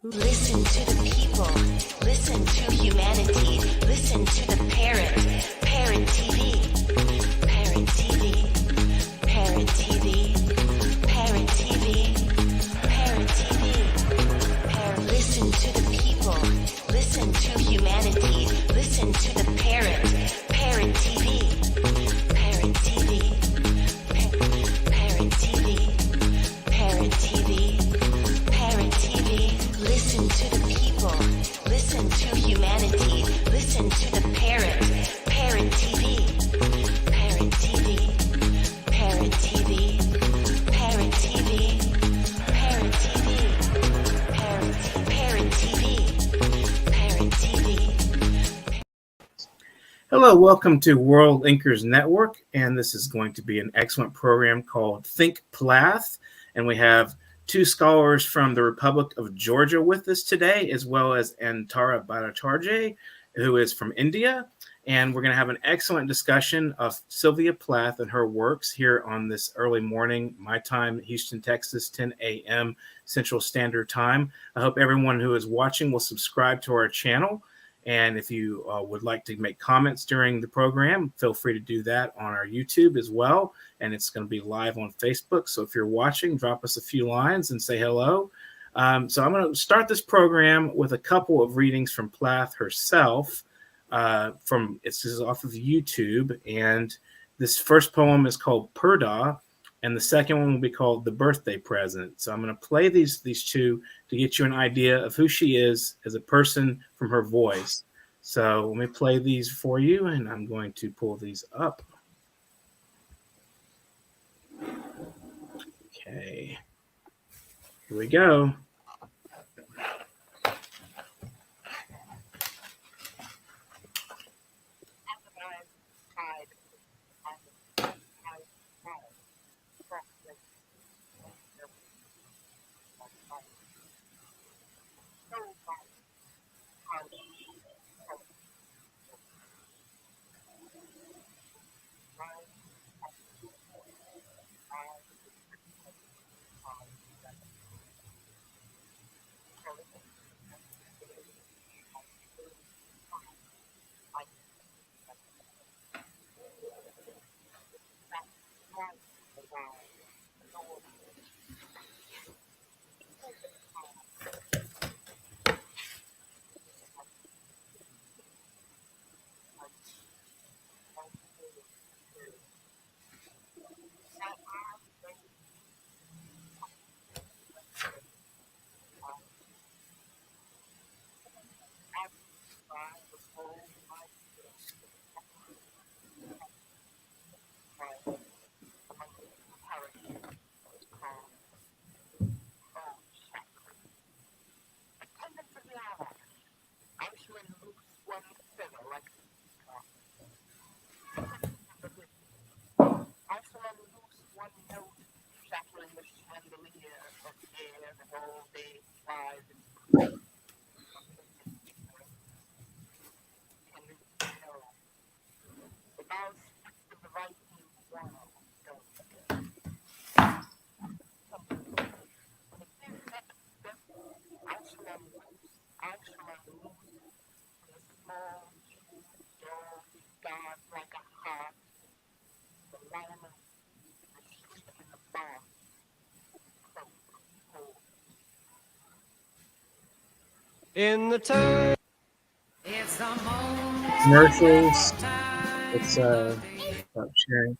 Listen to the people. Listen to humanity. Listen to the parent. Parent TV. Parent TV. Parent TV. Parent TV. Parent TV. Listen to the people. Listen to humanity. Listen to the parent. Parent TV. Parent TV. Parent TV. Parent TV. Parent TV. Listen to the people. Listen to humanity. Listen to the parent. Parent TV. Parent TV. Parent TV. Parent TV. Parent TV. Parent TV. Parent TV. Hello, welcome to World Inkers Network, and this is going to be an excellent program called Think Plath, and we have two scholars from the Republic of Georgia with us today, as well as Antara Bhattacharjee, who is from India, and we're going to have an excellent discussion of Sylvia Plath and her works here on this early morning, my time, Houston, Texas, 10 a.m. Central Standard Time. I hope everyone who is watching will subscribe to our channel. And if you would like to make comments during the program, feel free to do that on our YouTube as well. And it's going to be live on Facebook. So if you're watching, drop us a few lines and say hello. So I'm going to start this program with a couple of readings from Plath herself. This is off of YouTube. And this first poem is called Purdah. And the second one will be called The Birthday Present. So I'm going to play these two to get you an idea of who she is as a person from her voice. So let me play these for you, and I'm going to pull these up. Okay. Here we go. In the time, It's the moment. Commercials. Let's stop sharing.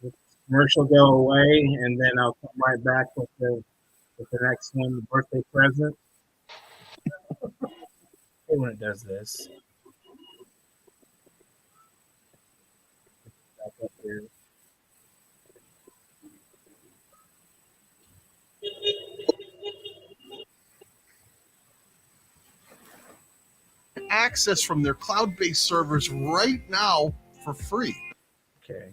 Let the commercial go away, and then I'll come right back with the next one, the birthday present. When it does this. Back up here. Access from their cloud-based servers right now for free. Okay.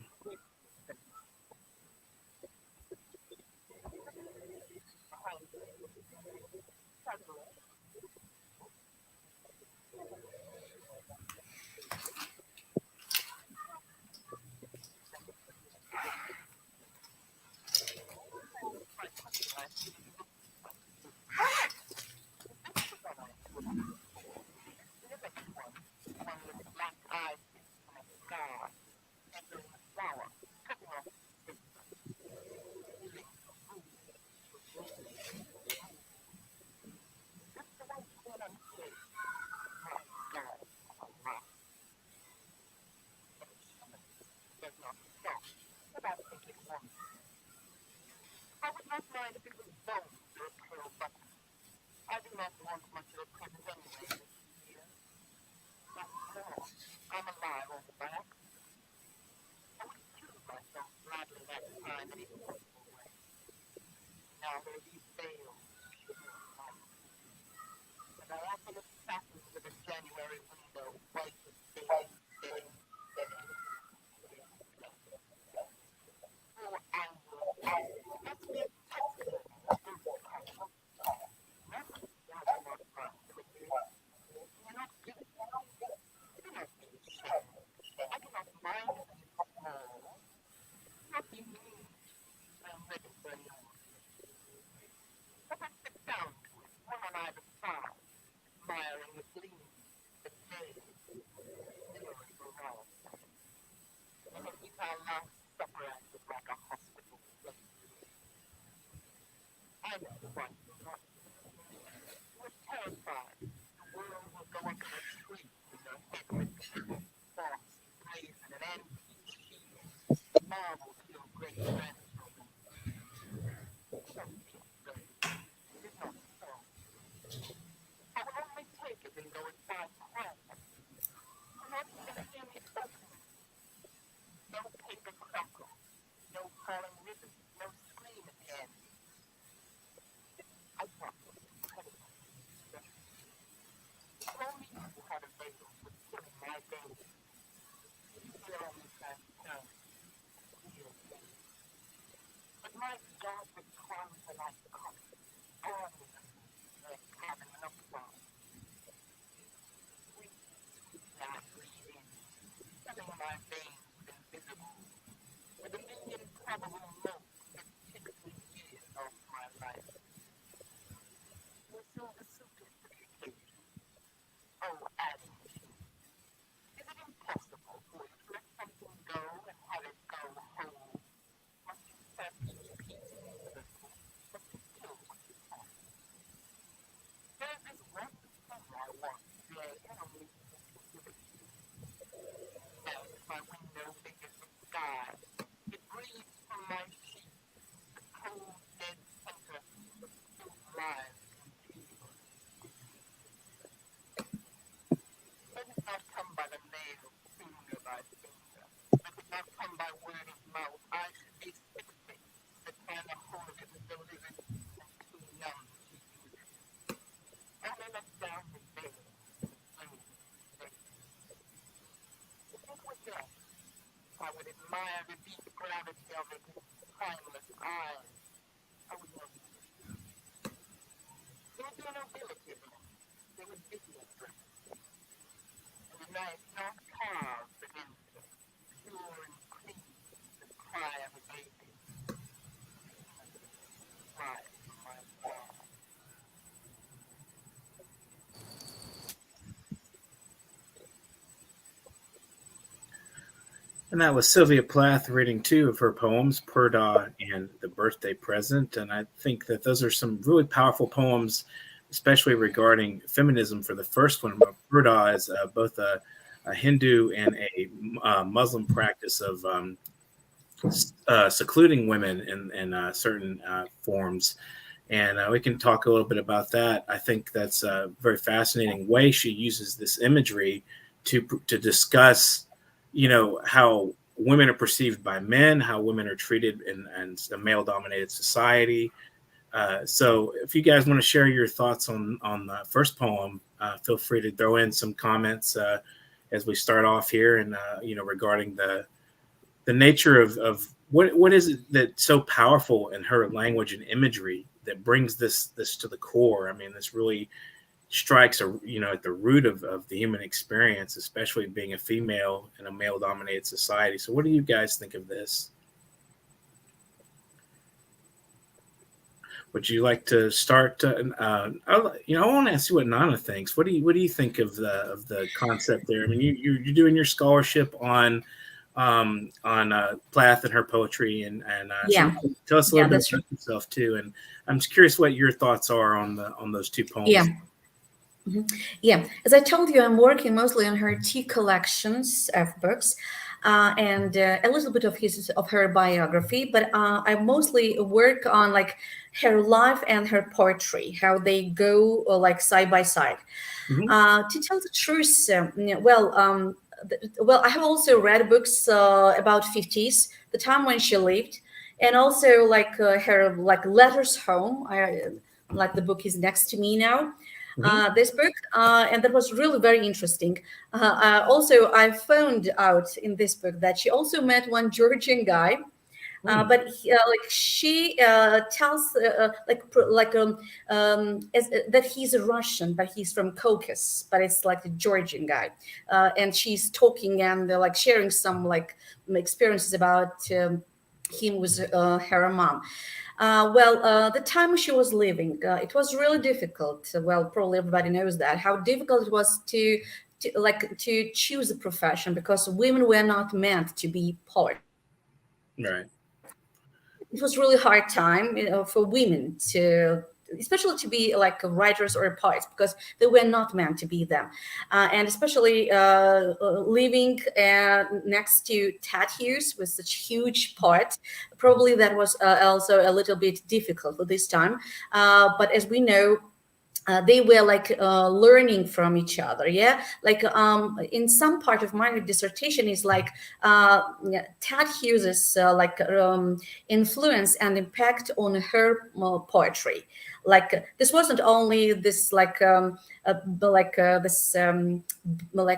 And that was Sylvia Plath reading two of her poems, Purdah and The Birthday Present. And I think that those are some really powerful poems, especially regarding feminism. For the first one, Purdah is both a Hindu and a Muslim practice of secluding women in certain forms. And we can talk a little bit about that. I think that's a very fascinating way she uses this imagery to discuss, how women are perceived by men, how women are treated in a male-dominated society. So if you guys want to share your thoughts on the first poem, feel free to throw in some comments as we start off here, and regarding the nature of what is it that's so powerful in her language and imagery that brings this to the core. I mean, this really strikes at the root of the human experience, especially being a female in a male-dominated society. So what do you guys think of this? Would you like to start? I want to ask you what Nana thinks. What do you think of the concept there? I mean, you're doing your scholarship on Plath and her poetry, and Yeah. so tell us a little bit That's about yourself too. And I'm just curious what your thoughts are on those two poems. Yeah. Yeah, as I told you, I'm working mostly on her two collections of books. and a little bit of her biography. But I mostly work on like her life and her poetry, how they go like side by side. Mhm. To tell the truth, well, I have also read books about 50s, the time when she lived, and also like her like letters home. I like the book is next to me now. Mhm. This book, and that was really very interesting. Also, I found out in this book that she also met one Georgian guy, Hmm. but like she tells that he's a Russian, but he's from Caucasus, but it's like a Georgian guy, and she's talking and like sharing some like experiences about him with her mom. The time she was living, it was really difficult. Well, probably everybody knows that how difficult it was to choose a profession because women were not meant to be poets. Right. It was really hard time, for women to, especially to be like writers or poets, because they were not meant to be them, and especially living next to tattoos with such huge poet. Probably that was also a little bit difficult for this time, but as we know, they were like learning from each other, yeah, like in some part of my dissertation is like yeah, Ted Hughes's influence and impact on her poetry. Like this wasn't only this this like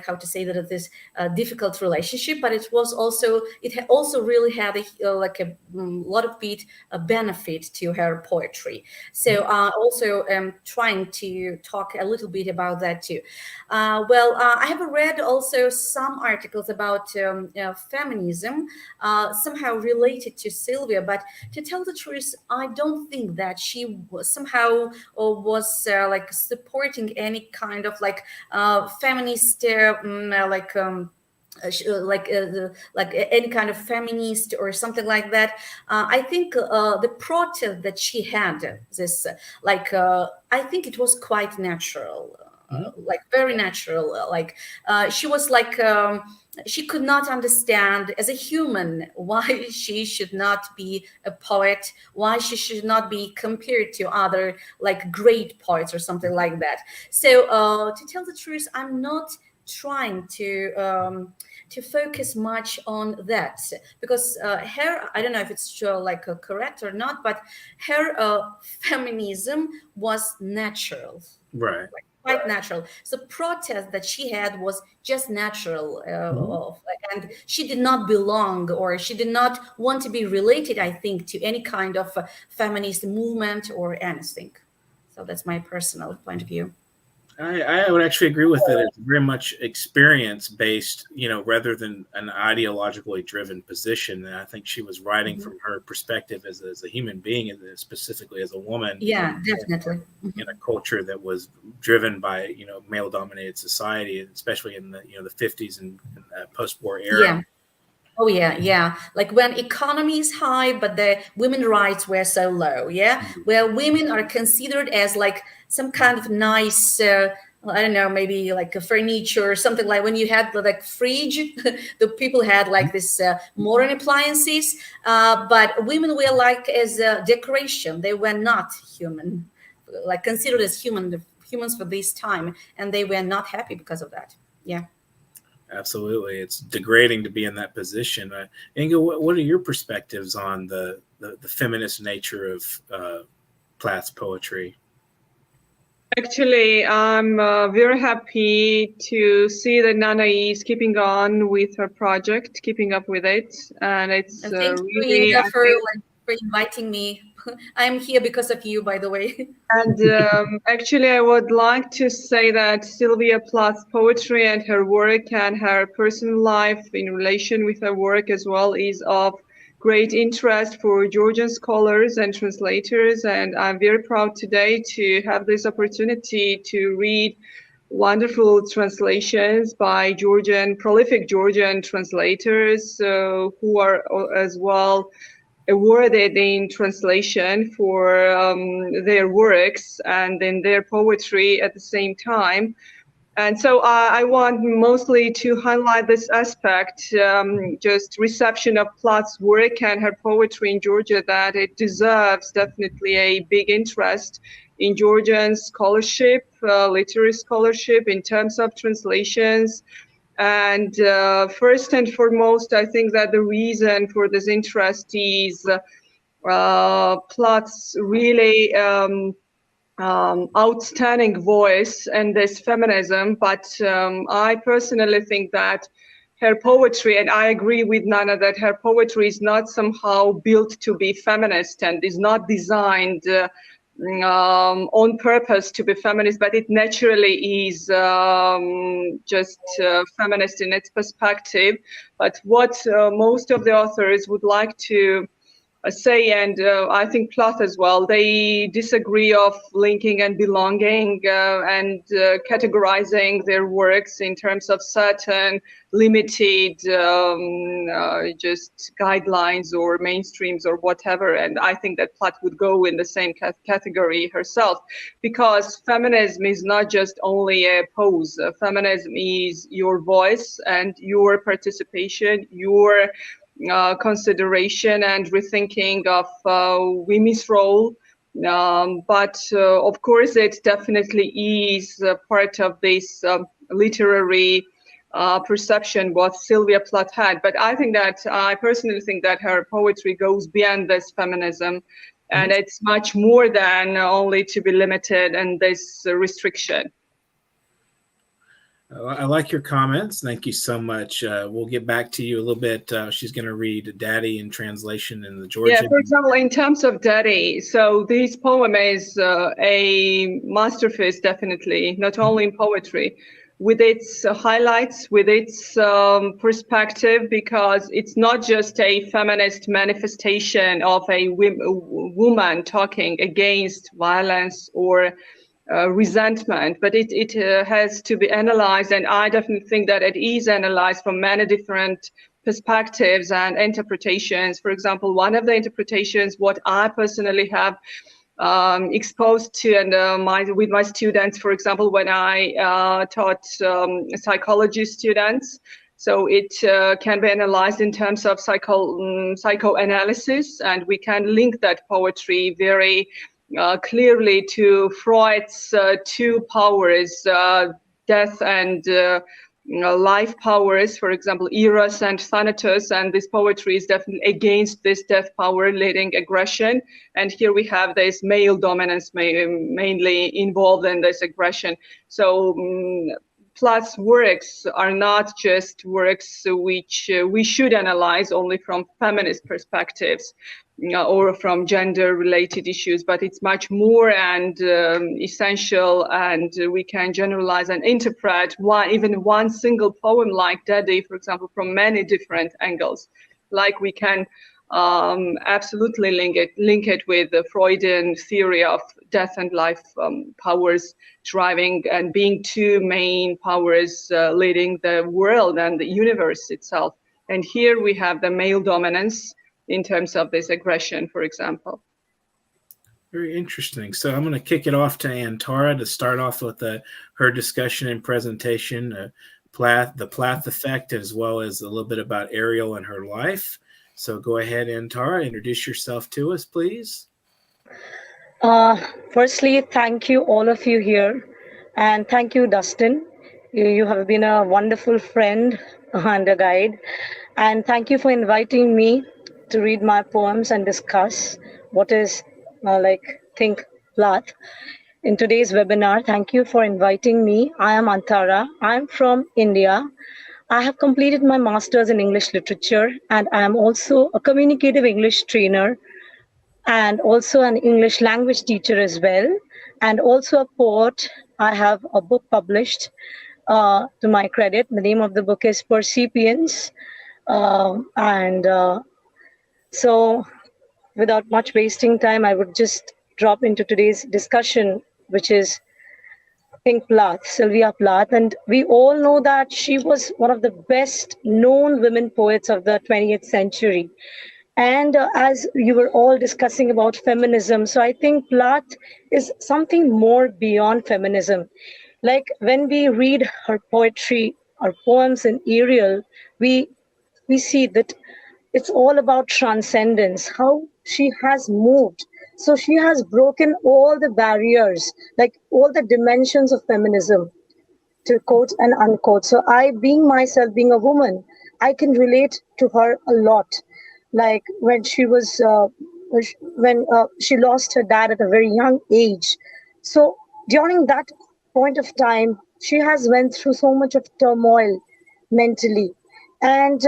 how to say that, this difficult relationship, but it was also also really had lot of bit benefit to her poetry. So also trying to talk a little bit about that too. I have read also some articles about feminism, somehow related to Sylvia, but to tell the truth, I don't think that she was somehow was like supporting any kind of like feminist any kind of feminist or something like that. I think the protest that she had, this I think it was quite natural, Mhm. like very natural. She was like. She could not understand as a human why she should not be a poet, why she should not be compared to other like great poets or something like that. So to tell the truth, I'm not trying to focus much on that, because her, I don't know if it's correct or not, but her feminism was natural, Right. quite natural. So protest that she had was just natural, Mhm. and she did not belong, or she did not want to be related, I think, to any kind of feminist movement or anything. So that's my personal point of view. I would actually agree with it. It's very much experience based, rather than an ideologically driven position. And I think she was writing Mhm. from her perspective as a human being, and specifically as a woman Yeah, definitely. in a culture that was driven by, male dominated society, especially in the 50s and post war era. Yeah. Oh yeah, yeah. Like when economy is high, but the women rights were so low. Yeah, where women are considered as like some kind of nice, I don't know, maybe like a furniture or something. Like when you had the like fridge, the people had like this modern appliances, but women were like as a decoration. They were not human, like considered as humans for this time, and they were not happy because of that. Yeah. Absolutely, it's degrading to be in that position. Inga, what are your perspectives on the feminist nature of Plath's poetry? Actually, I'm very happy to see that Nana is keeping on with her project, keeping up with it, and it's And thank you, really, Inga, I think. for inviting me. I'm here because of you, by the way. And actually, I would like to say that Sylvia Plath's poetry and her work and her personal life in relation with her work as well is of great interest for Georgian scholars and translators. And I'm very proud today to have this opportunity to read wonderful translations by prolific Georgian translators who are as well awarded in translation for their works and in their poetry at the same time. And so I want mostly to highlight this aspect, just reception of Plath's work and her poetry in Georgia, that it deserves definitely a big interest in Georgian scholarship, literary scholarship in terms of translations. And first and foremost, I think that the reason for this interest is Plath's really outstanding voice in this feminism, but I personally think that her poetry, and I agree with Nana that her poetry is not somehow built to be feminist and is not designed on purpose to be feminist, but it naturally is just feminist in its perspective. But what most of the authors would like to say, and I think Plath as well, they disagree of linking and belonging and categorizing their works in terms of certain limited just guidelines or mainstreams or whatever. And I think that Plath would go in the same category herself, because feminism is not just only a pose. Feminism is your voice and your participation, your consideration and rethinking of women's role. But of course, it definitely is part of this literary perception what Sylvia Plath had. But I personally think that her poetry goes beyond this feminism, and it's much more than only to be limited in this restriction. I like your comments. Thank you so much. We'll get back to you a little bit. She's going to read Daddy in translation in the Georgian. Yeah, for example, in terms of Daddy, so this poem is a masterpiece, definitely, not only in poetry, with its highlights, with its perspective, because it's not just a feminist manifestation of a woman talking against violence or resentment, but it has to be analyzed, and I definitely think that it is analyzed from many different perspectives and interpretations. For example, one of the interpretations what I personally have exposed to and with my students, for example, when I taught psychology students, so it can be analyzed in terms of psychoanalysis, and we can link that poetry very clearly to Freud's two powers, death and life powers, for example, Eros and Thanatos, and this poetry is definitely against this death power leading aggression. And here we have this male dominance mainly involved in this aggression. So Plath's works are not just works which we should analyze only from feminist perspectives or from gender-related issues, but it's much more and essential, and we can generalize and interpret even one single poem like Daddy, for example, from many different angles. Like we can absolutely link it with the Freudian theory of death and life powers driving and being two main powers leading the world and the universe itself. And here we have the male dominance in terms of this aggression, for example. Very interesting. So I'm going to kick it off to Antara to start off with her discussion and presentation, the Plath effect, as well as a little bit about Ariel and her life. So go ahead, Antara, introduce yourself to us, please. Firstly, thank you, all of you here. And thank you, Dustin. You have been a wonderful friend and a guide. And thank you for inviting me to read my poems and discuss what is Think Plath in today's webinar. Thank you for inviting me. I am Antara. I'm from India. I have completed my master's in English literature, and I am also a communicative English trainer and also an English language teacher as well, and also a poet. I have a book published to my credit. The name of the book is Percipience. So without much wasting time, I would just drop into today's discussion, which is Think Plath, Sylvia Plath. And we all know that she was one of the best known women poets of the 20th century. And as you were all discussing about feminism, so I think Plath is something more beyond feminism. Like when we read her poetry or poems in Ariel, we we see that it's all about transcendence, how she has moved. So she has broken all the barriers, like all the dimensions of feminism, to quote and unquote. So I, being myself, being a woman, I can relate to her a lot. Like when she was, when she lost her dad at a very young age. So during that point of time, she has went through so much of turmoil mentally, and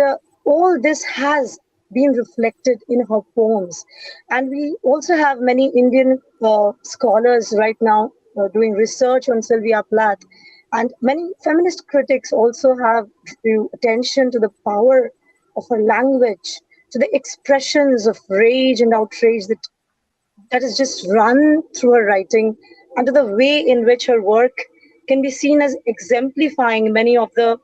all this has been reflected in her poems. And we also have many Indian scholars right now doing research on Sylvia Plath, and many feminist critics also have drew attention to the power of her language, to the expressions of rage and outrage that is just run through her writing, and to the way in which her work can be seen as exemplifying many of the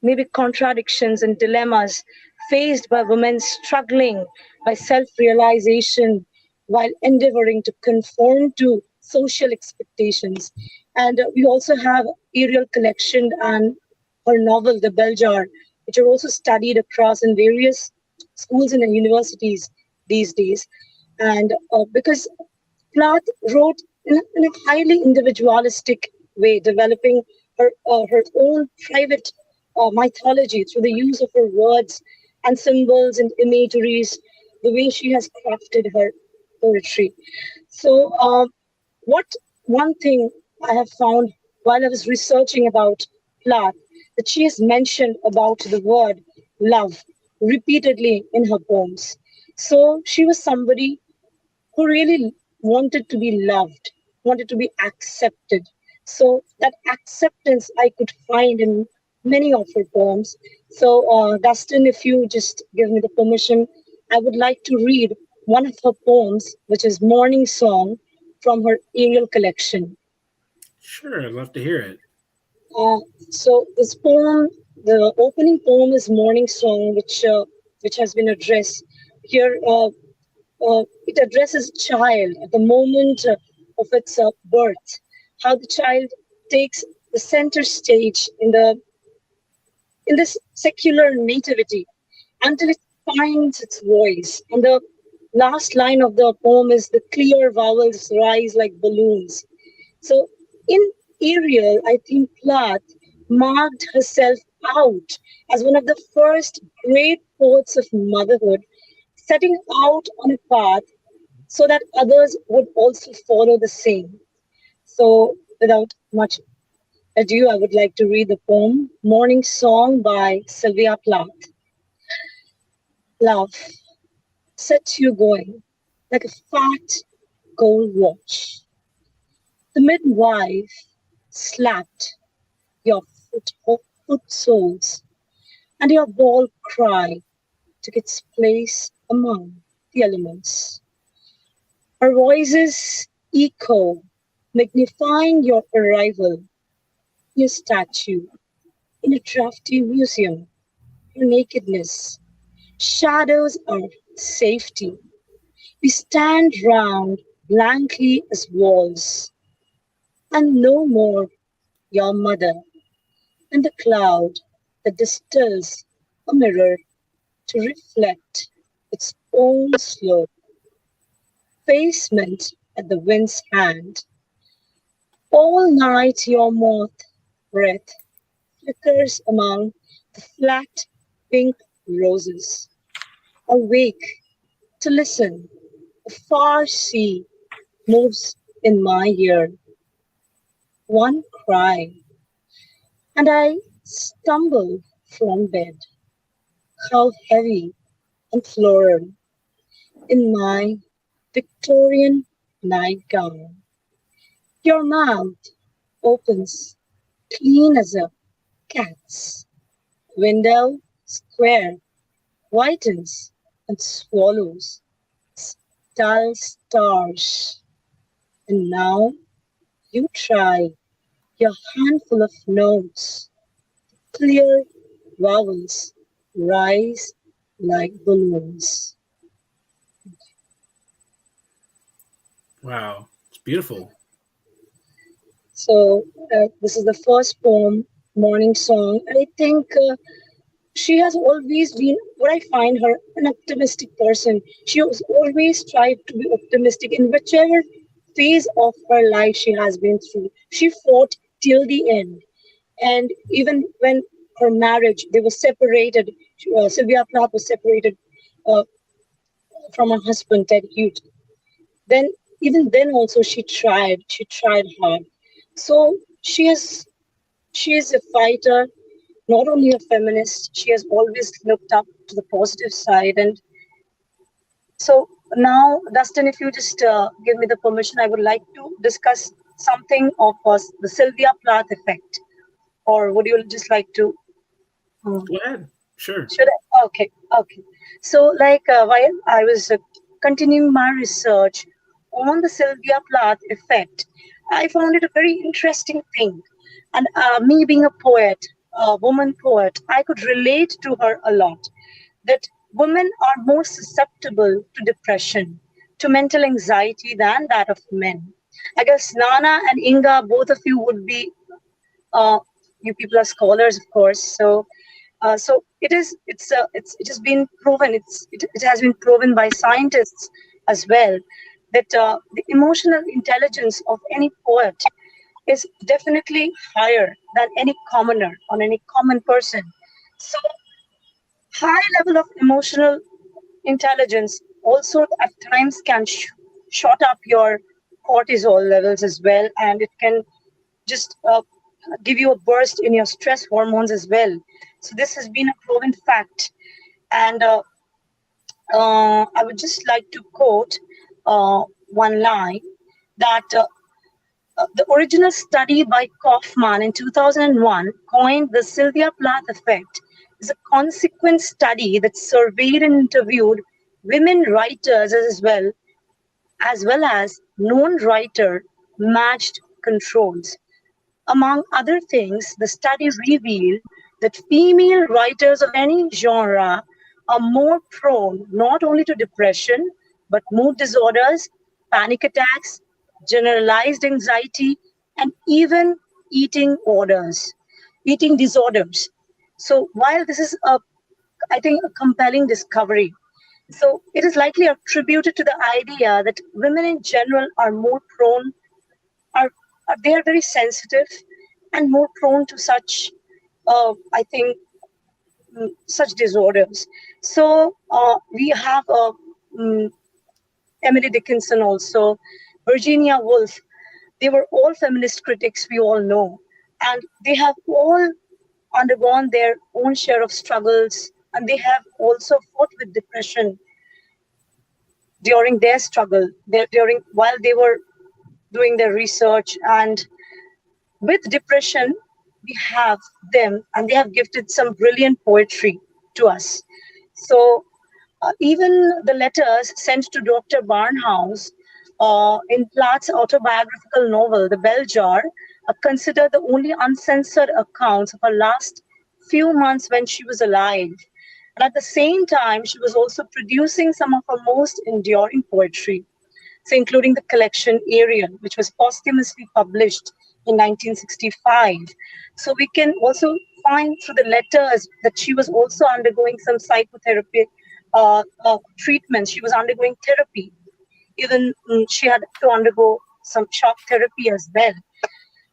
maybe contradictions and dilemmas faced by women struggling by self realization while endeavoring to conform to social expectations. And we also have Ariel Collection and her novel, The Bell Jar, which are also studied across in various schools and universities these days. And because Plath wrote in a highly individualistic way, developing her own private mythology through the use of her words and symbols and imageries, the way she has crafted her poetry. So, what one thing I have found while I was researching about Plath, that she has mentioned about the word love repeatedly in her poems. So she was somebody who really wanted to be loved, wanted to be accepted. So that acceptance I could find in many of her poems. So, Dustin, if you just give me the permission, I would like to read one of her poems, which is Morning Song from her Ariel collection. Sure, I'd love to hear it. Uh, so this poem, the opening poem is Morning Song, which has been addressed here. It addresses child at the moment of its birth, how the child takes the center stage in this secular nativity until it finds its voice. And the last line of the poem is the clear vowels rise like balloons. So in Ariel, I think Plath marked herself out as one of the first great poets of motherhood, setting out on a path so that others would also follow the same. So, without much ado, I would like to read the poem Morning Song by Sylvia Plath. Love sets you going like a fat gold watch. The midwife slapped your foot soles, and your ball cry took its place among the elements. Our voices echo, magnifying your arrival, your statue in a drafty museum, your nakedness. Shadows our safety. We stand round blankly as walls, and no more your mother, and the cloud that distills a mirror to reflect its own slope. Basement at the wind's hand. All night your moth breath flickers among the flat pink roses. Awake to listen, a far sea moves in my ear. One cry, and I stumble from bed. How heavy and floral in my Victorian nightgown. Your mouth opens clean as a cat's. Window square whitens and swallows dull stars. And now you try your handful of notes. Clear vowels rise like balloons. Wow, it's beautiful. So this is the first poem, Morning Song. I think she has always been, what I find her, an optimistic person. She has always tried to be optimistic in whichever phase of her life she has been through. She fought till the end. And even when her marriage, they were separated, Sylvia Plath was separated uh, from her husband, Ted Hughes. Then, even then also she tried hard. So she is a fighter, not only a feminist, she has always looked up to the positive side. And so now, Dustin, if you just give me the permission, I would like to discuss something of the Sylvia Plath effect. Or would you just like to? Go ahead. Sure. Should I? Okay, okay. So, while I was continuing my research on the Sylvia Plath effect, I found it a very interesting thing. And me being a poet, a woman poet, I could relate to her a lot. That women are more susceptible to depression, to mental anxiety than that of men. I guess Nana and Inga, both of you would be uh, you people are scholars, of course. So it has been proven. It has been proven by scientists as well that the emotional intelligence of any poet is definitely higher than any commoner or any common person. So high level of emotional intelligence also at times can shot up your cortisol levels as well, and it can just give you a burst in your stress hormones as well. So this has been a proven fact. And I would just like to quote one line that the original study by Kaufman in 2001 coined the Sylvia Plath effect is a consequent study that surveyed and interviewed women writers as well as non-writer matched controls. Among other things, the study revealed that female writers of any genre are more prone not only to depression, but mood disorders, panic attacks, generalized anxiety, and even eating disorders. So while this is I think, a compelling discovery, so it is likely attributed to the idea that women in general are more prone are, they are very sensitive and more prone to such I think such disorders. So we have Emily Dickinson also, Virginia Woolf. They were all feminist critics, we all know, and they have all undergone their own share of struggles, and they have also fought with depression during their struggle, during while they were doing their research. And with depression, we have them, and they have gifted some brilliant poetry to us. So, even the letters sent to Dr. Barnhouse in Plath's autobiographical novel, The Bell Jar, are considered the only uncensored accounts of her last few months when she was alive. And at the same time, she was also producing some of her most enduring poetry, so including the collection Ariel, which was posthumously published in 1965. So we can also find through the letters that she was also undergoing some psychotherapy treatments. She was undergoing therapy. Even she had to undergo some shock therapy as well.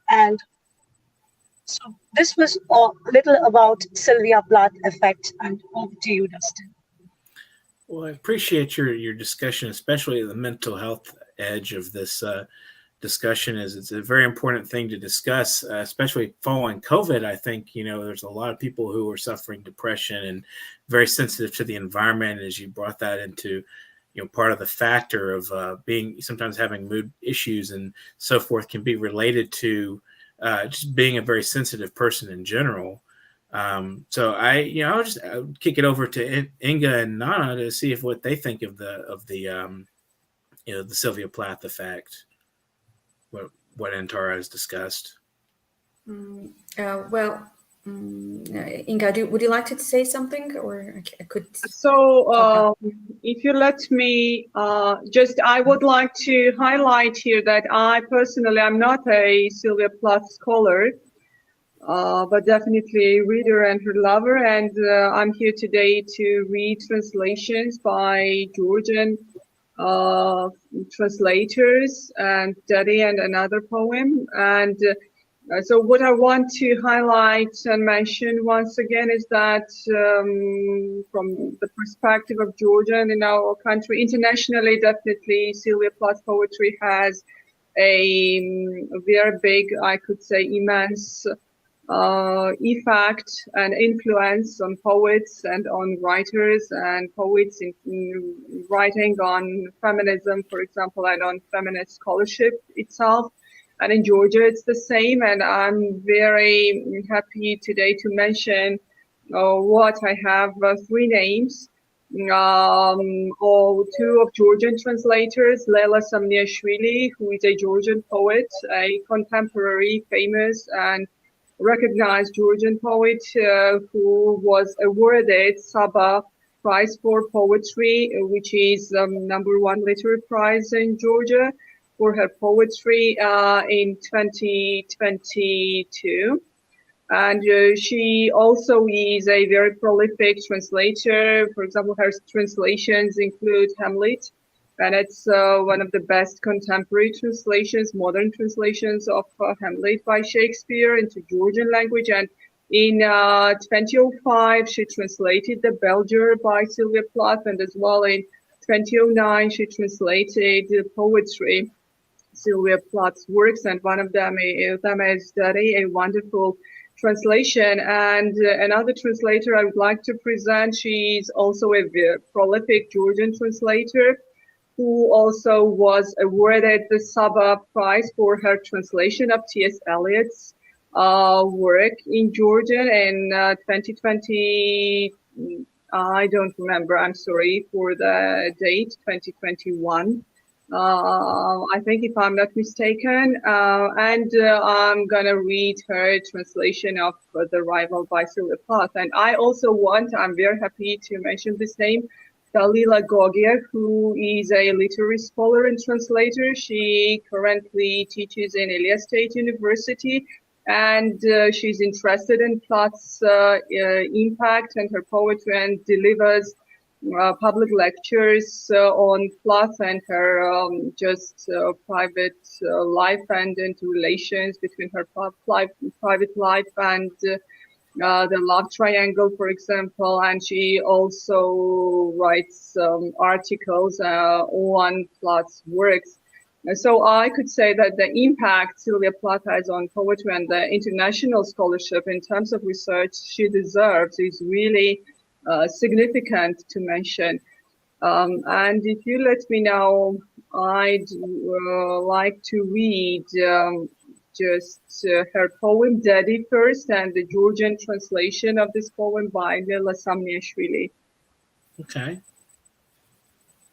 And so this was a little about Sylvia Plath effect. And over to you, Dustin. Well, I appreciate your discussion, especially the mental health edge of this discussion. Is it's a very important thing to discuss, especially following COVID. I think there's a lot of people who are suffering depression and very sensitive to the environment. As you brought that into part of the factor of being sometimes having mood issues and so forth can be related to just being a very sensitive person in general. So I'll just kick it over to Inga and Nana to see if what they think of the the Sylvia Plath effect, what Antara has discussed. Well, Inga, would you like to say something, or I could? So, if you let me, I would like to highlight here that I personally am not a Sylvia Plath scholar, but definitely a reader and her lover. And I'm here today to read translations by Georgian translators and Daddy and another poem. And so what I want to highlight and mention once again is that from the perspective of Georgia and in our country, internationally, definitely Sylvia Plath poetry has a very big, I could say, immense effect and influence on poets and on writers and poets in writing on feminism, for example, and on feminist scholarship itself. And in Georgia, it's the same. And I'm very happy today to mention what I have three names. Two of Georgian translators, Leila Samniashvili, who is a Georgian poet, a contemporary, famous, and recognized Georgian poet who was awarded Saba Prize for Poetry, which is #1 literary prize in Georgia, for her poetry in 2022. And she also is a very prolific translator. For example, her translations include Hamlet, and it's one of the best contemporary translations, modern translations of Hamlet by Shakespeare into Georgian language. And in 2005, she translated The Belger by Sylvia Plath, and as well in 2009, she translated poetry, Sylvia Plath's works, and one of them is Daddy, a wonderful translation. And another translator I would like to present, she's also a very prolific Georgian translator, who also was awarded the Saba Prize for her translation of T.S. Eliot's work in Georgian in 2020. I don't remember, I'm sorry for the date, 2021. I think, if I'm not mistaken, and I'm gonna read her translation of The Rival by Sylvia Plath. And I also I'm very happy to mention this name, Dalila Gogia, who is a literary scholar and translator. She currently teaches in Elias State University, and she's interested in Plath's impact and her poetry, and delivers public lectures on Plath and her private life and interrelations between her private life and the love triangle, for example. And she also writes articles on Plath's works. So I could say that the impact Sylvia Plath has on poetry and the international scholarship in terms of research she deserves is really significant to mention. And if you let me know, I'd like to read her poem Daddy first, and the Georgian translation of this poem by Leila Samniashvili. Okay.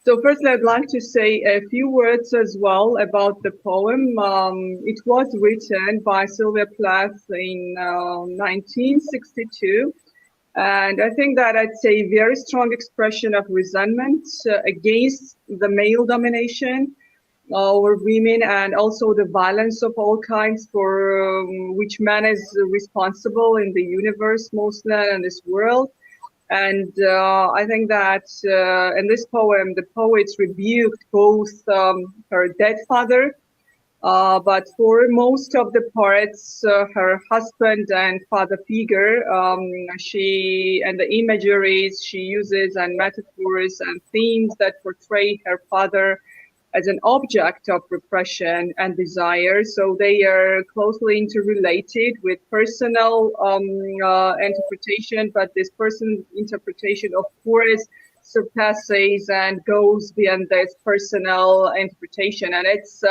So firstly, I'd like to say a few words as well about the poem. It was written by Sylvia Plath in 1962. And I think that it's a very strong expression of resentment against the male domination over women, and also the violence of all kinds for which man is responsible in the universe, mostly, in this world. And I think that in this poem, the poets rebuked both her dead father, but for most of the parts, her husband and father figure, and the imageries she uses and metaphors and themes that portray her father as an object of repression and desire. So they are closely interrelated with personal interpretation, but this personal interpretation, of course, surpasses and goes beyond this personal interpretation. And it's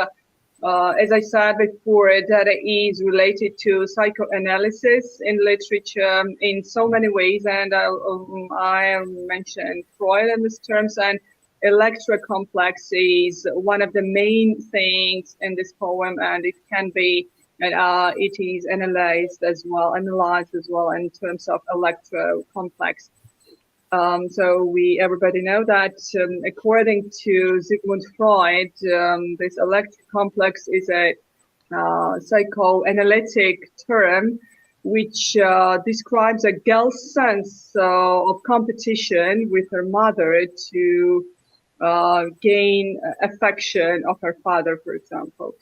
as I said before, that is related to psychoanalysis in literature in so many ways, and I mentioned Freud in these terms. And Electra complex is one of the main things in this poem, and it can be and it is analyzed as well in terms of electro complex. So everybody know that according to Sigmund Freud, this electro complex is a psychoanalytic term which describes a girl's sense of competition with her mother to gain affection of her father, for example.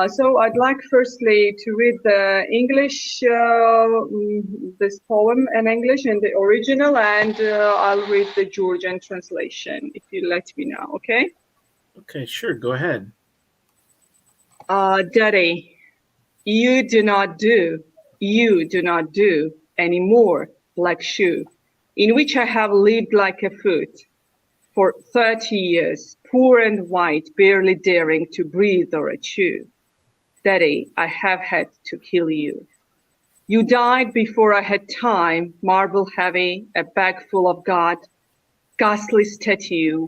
So I'd like firstly to read the English, this poem in English in the original, and I'll read the Georgian translation if you let me know, okay? Okay, sure, go ahead. Daddy, you do not do anymore like shoe, in which I have lived like a foot for 30 years, poor and white, barely daring to breathe or a chew. Daddy, I have had to kill you. You died before I had time, marble heavy, a bag full of God, ghastly statue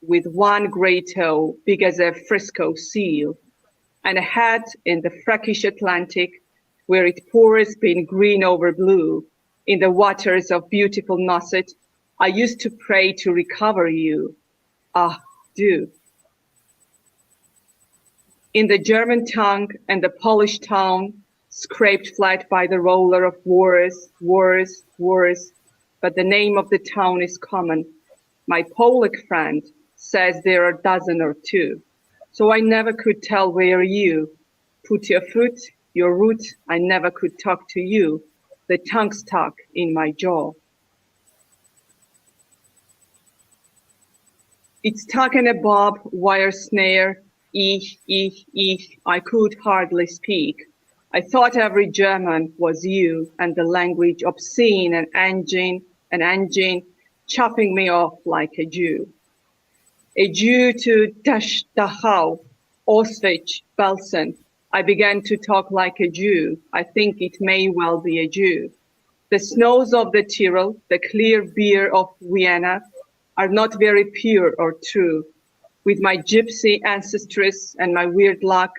with one great toe, big as a Frisco seal, and a hat in the frackish Atlantic, where it pours been green over blue. In the waters of beautiful Nauset, I used to pray to recover you. Ah, do. In the German tongue and the Polish town, scraped flat by the roller of wars, but the name of the town is common. My Polish friend says there are a dozen or two, so I never could tell where you put your foot, your root. I never could talk to you, the tongue stuck in my jaw. It's stuck in a barbed wire snare. I could hardly speak. I thought every German was you, and the language obscene, an engine, chopping me off like a Jew. A Jew to Dachau, Auschwitz, Belsen. I began to talk like a Jew. I think it may well be a Jew. The snows of the Tyrol, the clear beer of Vienna, are not very pure or true. With my gypsy ancestress and my weird luck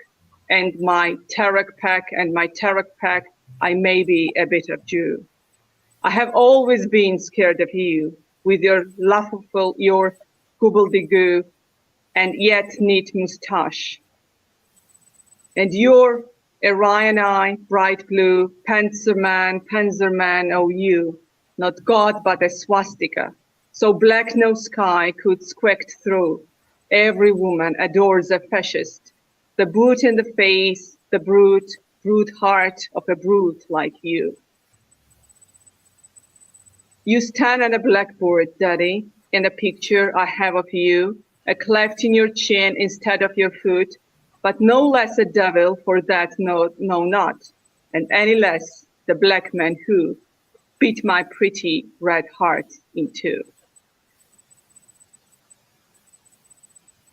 and my Tarak pack, I may be a bit of Jew. I have always been scared of you, with your laughable, your gobbledygoo, and yet neat moustache. And your Orion eye, bright blue, Panzerman, oh you, not God but a swastika, so black no sky could squeak through. Every woman adores a fascist, the boot in the face, the brute heart of a brute like you. You stand on a blackboard, Daddy, in a picture I have of you, a cleft in your chin instead of your foot, but no less a devil for that, no not, and any less the black man who beat my pretty red heart in two.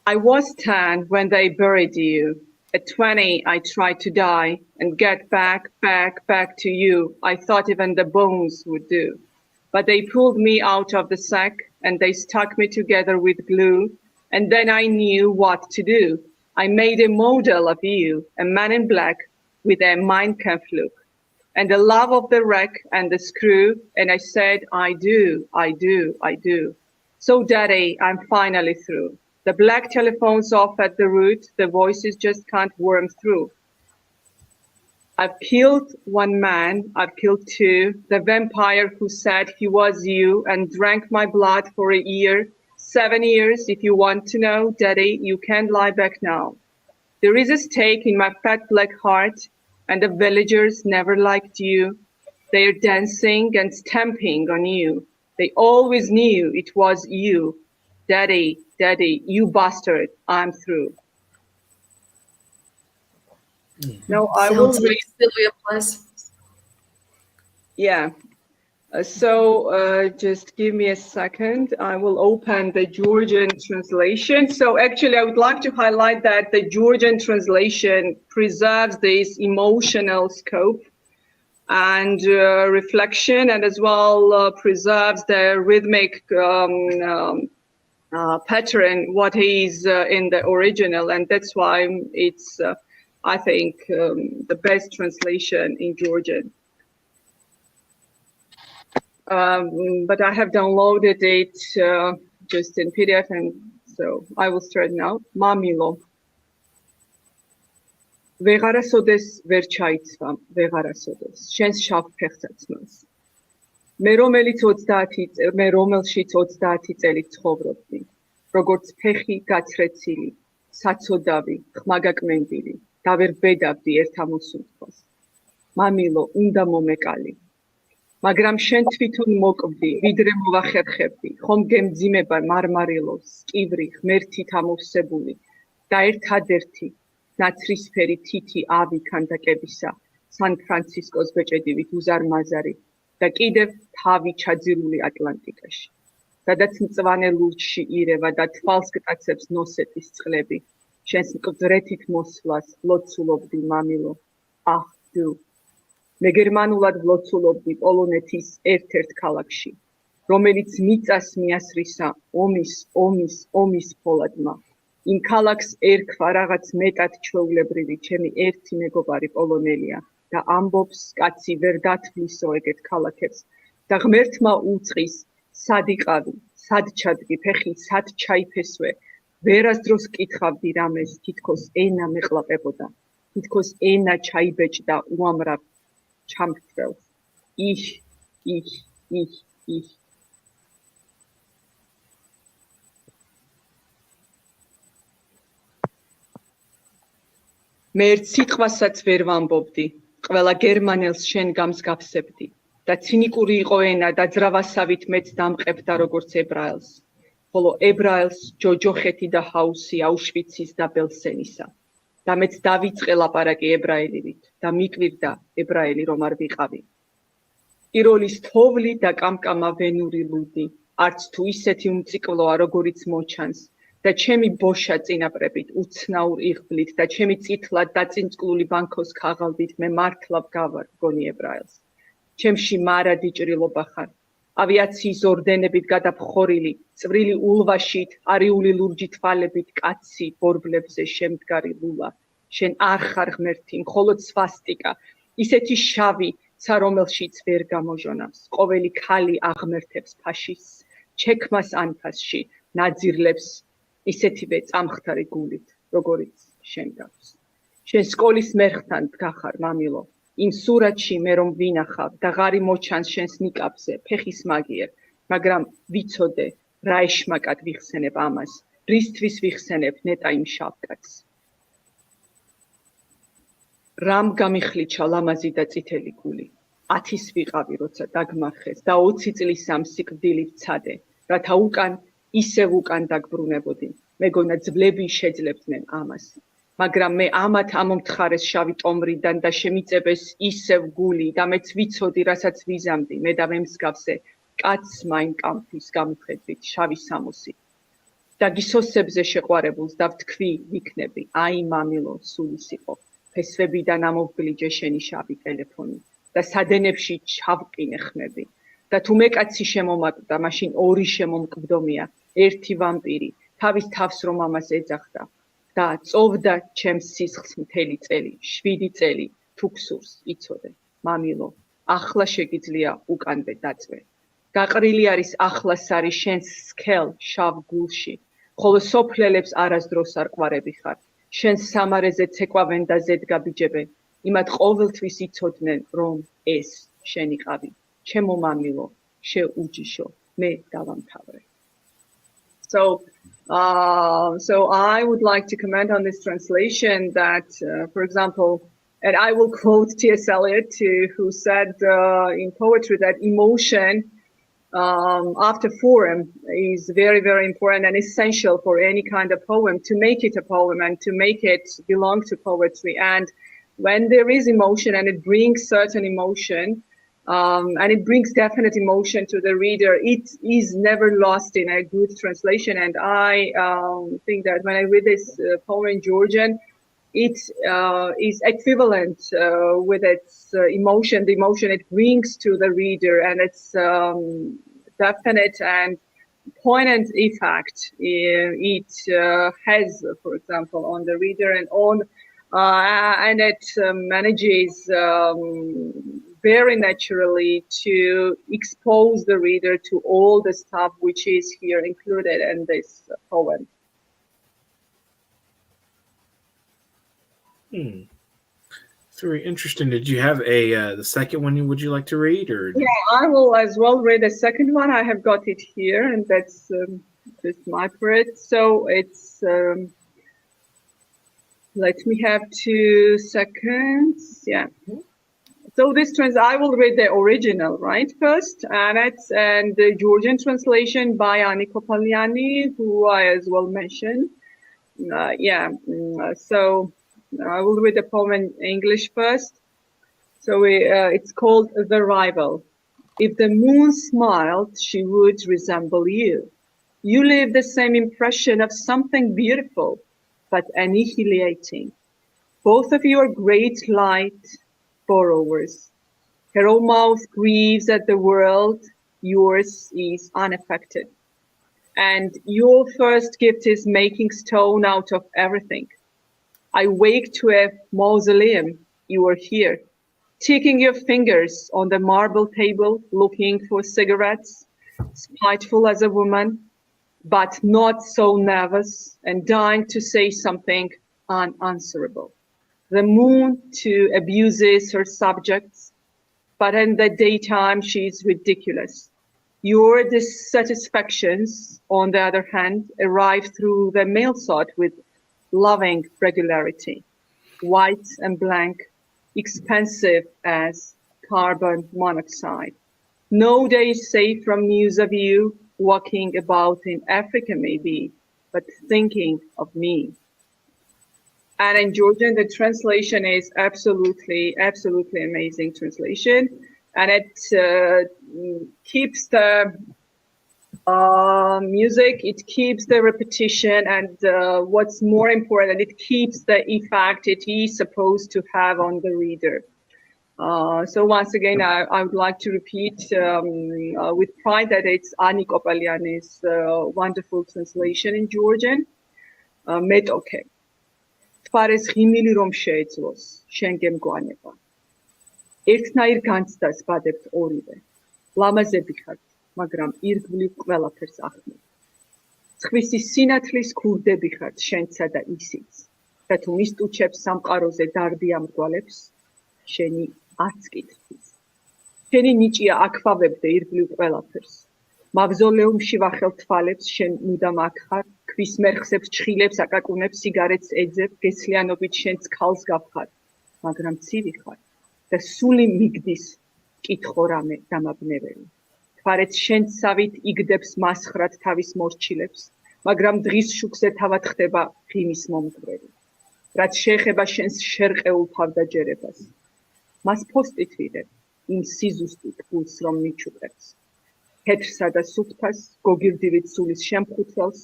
I was 10 when they buried you. At 20, I tried to die and get back to you. I thought even the bones would do. But they pulled me out of the sack and they stuck me together with glue. And then I knew what to do. I made a model of you, a man in black with a Mein Kampf look and the love of the wreck and the screw. And I said, I do. So Daddy, I'm finally through. The black telephone's off at the root, the voices just can't worm through. I've killed one man, I've killed two, the vampire who said he was you and drank my blood for a year, 7 years, if you want to know, Daddy, you can't lie back now. There is a stake in my fat black heart, and the villagers never liked you. They're dancing and stamping on you. They always knew it was you. Daddy, you bastard, I'm through. Now I will Sounds read. like Sylvia Plath. Yeah. Just give me a second. I will open the Georgian translation. So actually, I would like to highlight that the Georgian translation preserves this emotional scope and reflection, and as well preserves the rhythmic pattern what is in the original, and that's why it's I think, the best translation in Georgian. But I have downloaded it just in PDF, and so I will start now. Mamilo. ვეღარასოდეს ვერ ჩაიცვა, ვეღარასოდეს. შენს შავ ფეხსაცმელს. მე რომელშიც 30 წელი ცხოვრობდი. როგორც ფეხი გაცრეცილი, საცოდავი, ხმაგაკმენდილი და ვერ ბედავდი ერთ ამოსუნთქვას. მამილო, უნდა მომეკალი. მაგრამ შენ თვითონ მოკვდი, ვიდრე მოვახერხებდი, ხომ გემძიმება მარმარილოს, კივრი, ღმერთით ამოვსებული და ერთადერთი ნაცრისფერი თითი ავი ქანდაკებისა, სან-ფრანცისკოს ბეჭედივით უზარმაზარი და კიდევ თავი ჩაძირული ატლანტიკაში. სადაც მწვანე ლურჯში ირევა და თვალს გტაცებს ნოსეთის წყლები, შენს მკვდრეთით მოსვლას ლოცულობდი მამილო. აჰ, დუ. მე გერმანულად ვლოცულობდი პოლონეთის ერთ-ერთ ქალაქში, რომელიც მიწას მიასრისა ომის ფოლადმა. იმ ქალაქს ერქვა რაღაც მეტად ჩვეულებრივი ჩემი ერთი მეგობარი პოლონელია და ამბობს, კაცი ვერ დათვლისო ეგეთ ქალაქებს და ღმერთმა უწყის, სად იყავი, სად ჩადგი ფეხი, სად ჩაიფესვე, ვერასდროს კითხავდი რამეს, თითქოს ენა მეყლაპებოდა, თითქოს ენა ჩაიბეჭდა უამრავ ჩამრთველს. Ich. მე ერთ სიტყვასაც ვერ ვამბობდი, ყველა გერმანელს შენ გამსგავსებდი და ცინიკური იყო ენა და ძრავასავით მეც დამყებდა როგორც ებრაელს, ხოლო ებრაელს ჯოჯოხეთი და ჰაუსი აუშვიცის და ბელსენისა და მეც დავიწყე ლაპარაკი ებრაელივით და მიკვირდა ებრაელი რომ არ ვიყავი. იროლის თოვლი და კამკამა ვენური ლუდი, არც თუ ისეთი უმწიკლოა როგორიც მოჩანს და ჩემი ბოშა წინაპრებით უცნაურ იღბლით და ჩემი წითლად დაწინწკლული ბანქოს ქაღალდით მე მართლა ვგავარ გონი ებრაელს. ჩემში მარადი ჭრილობა ხარ, ავიაციის ორდენებით გადაფხორილი, წვრილი ულვაშით, არიული ლურჯი თვალებით კაცი ბორბლებზე შემდგარი ლულა. შენ არ ხარ ღმერთი, მხოლოდ სვასტიკა, ისეთი შავი, ცა რომელშიც ვერ გამოჟონავს. ყოველი ქალი აღმერთებს ფაშისტს, ჩექმას ანფასში, ნაძირლებს ისეთივე წამხდარი გულით, როგორიც შენ გაქვს. შენ სკოლის მერხთან დგახარ, მამილო, იმ სურათში მე რომ ვინახავ და ღარი მოჩანს შენს ნიკაპზე, ფეხის მაგიერ, მაგრამ ვიცოდე, რა ეშმაკად ვიხსენებ ამას, რისთვის ვიხსენებ ნეტა იმ შავკაცს. რამ გამიხლიჩა ლამაზი და წითელი გული, 10-ის ვიყავი, როცა დაგმარხეს და 20 წლის ამ სიკვდილი ვცადე, რათა უკან ისევ უკან დაგბრუნებოდი. მეგონა ძვლები შეძლებდნენ ამას. მაგრამ მე ამათ ამომთხარეს შავი ტომრიდან და შემიწებეს ისევ გული და მეც ვიცოდი, რასაც ვიზამდი, მე და მე მსგავსე, კაცს მაინ კამფის გამხედვით შავი სამოსი. და გისოსებზე შეყვარებულს და ვთქვი, ვიქნები, აი მამილო, სულის იყო. ფესვებიდან ამოვგლიჯე შენი შავი ტელეფონი და სადენებში ჩავყინე ხმები. და თუ მე კაცი შემომატდა, მაშინ ორი შემომკვდომია, ერთი ვამპირი, თავის თავს რომ ამას ეძახდა და წოვდა ჩემს სისხლს მთელი წელი, 7 წელი, თუ გსურს, იცოდე, მამილო, ახლა შეგიძლია უკანვე დაწვე. გაყრილი არის ახლა სარი შენს სქელ შავ გულში, ხოლო სოფლელებს არასდროს არ ყვარები ხარ. შენს სამარეზე ცეკვავენ და ზედგაბიჯებენ, იმათ ყოველთვის იცოდნენ, რომ ეს შენიყავი. ჩემო მამილო, შეუჯიშო, მე დავამთავრე. So I would like to comment on this translation that, for example, and I will quote T.S. Eliot, who said in poetry that emotion after form is very, very important and essential for any kind of poem to make it a poem and to make it belong to poetry. And when there is emotion and it brings certain emotion, and it brings definite emotion to the reader, it is never lost in a good translation. And I think that when I read this poem in Georgian, it is equivalent with its emotion, the emotion it brings to the reader, and its definite and poignant effect it has, for example, on the reader and on and it manages very naturally to expose the reader to all the stuff which is here included in this poem. It's very interesting. Did you have the second one? Would you like to read, or Yeah, I will as well read the second one. I have got it here, and that's just my part. So it's let me have 2 seconds. Yeah. So I will read the original, right, first, and the Georgian translation by Ani Kopaliani, who I as well mentioned. So I will read the poem in English first. So it's called The Rival. If the moon smiled, she would resemble you. You leave the same impression of something beautiful, but annihilating. Both of you are great light borrowers. Her own mouth grieves at the world, yours is unaffected. And your first gift is making stone out of everything. I wake to a mausoleum, you are here, ticking your fingers on the marble table, looking for cigarettes, spiteful as a woman, but not so nervous and dying to say something unanswerable. The moon too abuses her subjects, but in the daytime she is ridiculous. Your dissatisfactions, on the other hand, arrive through the mail sort with loving regularity, white and blank, expensive as carbon monoxide. No day is safe from news of you, walking about in Africa maybe, but thinking of me. And in Georgian, the translation is absolutely amazing translation. And it keeps the music, it keeps the repetition, and what's more important, it keeps the effect it is supposed to have on the reader. So once again, I would like to repeat with pride that it's Ani Kopaliani's wonderful translation in Georgian. Metoke. Tvares ღიმილი რომ შეეძლოს, შენ გემგვანება. ერთნაირ განცდას ბადებთ ორივე. ლამაზები ხართ, მაგრამ ირგვლივ ყველაფერს ახმევთ. ცხვისი სინათლის ქურდები ხართ, შენცა და ისიც. და თუ მისტუჩებს სამყაროზე დარდი ამრგვალებს, შენი არც კითხვის. შენი ნიჭია აქვავებდე ირგვლივ ყველაფერს. მავზოლეუმში ვახელ თვალებს, შენ მუდამ აქ ხარ, ქვის მერხსებს ჩხილებს აკაკუნებს, სიგარეტს ეძებ, გესლიანობით შენც ქალს გავხარ, მაგრამ ცივი ხარ და სული მიგდის კითხო რამე დამაბნეველი. თვარეც შენცავით იგდებს მასხრად თავის მორჩილებს, მაგრამ დღის შუქზე თავად ხდება ღიმის მომგვრელი. რაც შეეხება შენს შერყეულ თავდაჯერებას. მას ფოსტით ვიდებ, იმ სიზუსტით გულს რომ მიჩუყებს. თეთრსა და სუფთას, გოგირდივით სულის შემხუთველს,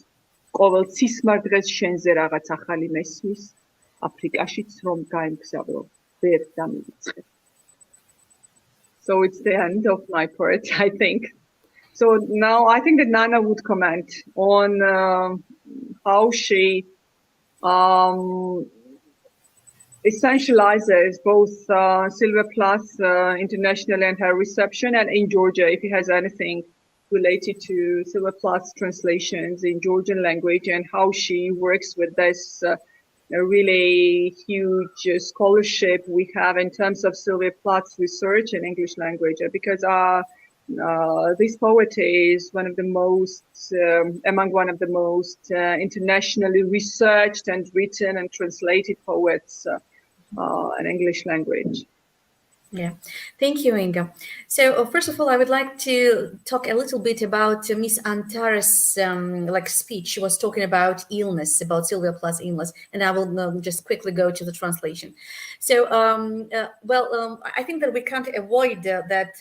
ყოველ ცისმარ დღეს შენზე რაღაც ახალი მესმის, აფრიკაშიც რომ გაემგზავრო, ვერ დამივიწყებ. So it's the end of my part, I think. So now I think that Nana would comment on how she essentializes both Sylvia Plath internationally and her reception, and in Georgia, if he has anything related to Sylvia Plath's translations in Georgian language and how she works with this really huge scholarship we have in terms of Sylvia Plath's research in English language, because this poet is one of the most, among one of the most internationally researched and written and translated poets in English language. Yeah, thank you, Inga. So first of all, I would like to talk a little bit about Miss Antara's speech. She was talking about illness, about Sylvia Plath's illness, and I will just quickly go to the translation. So, I think that we can't avoid that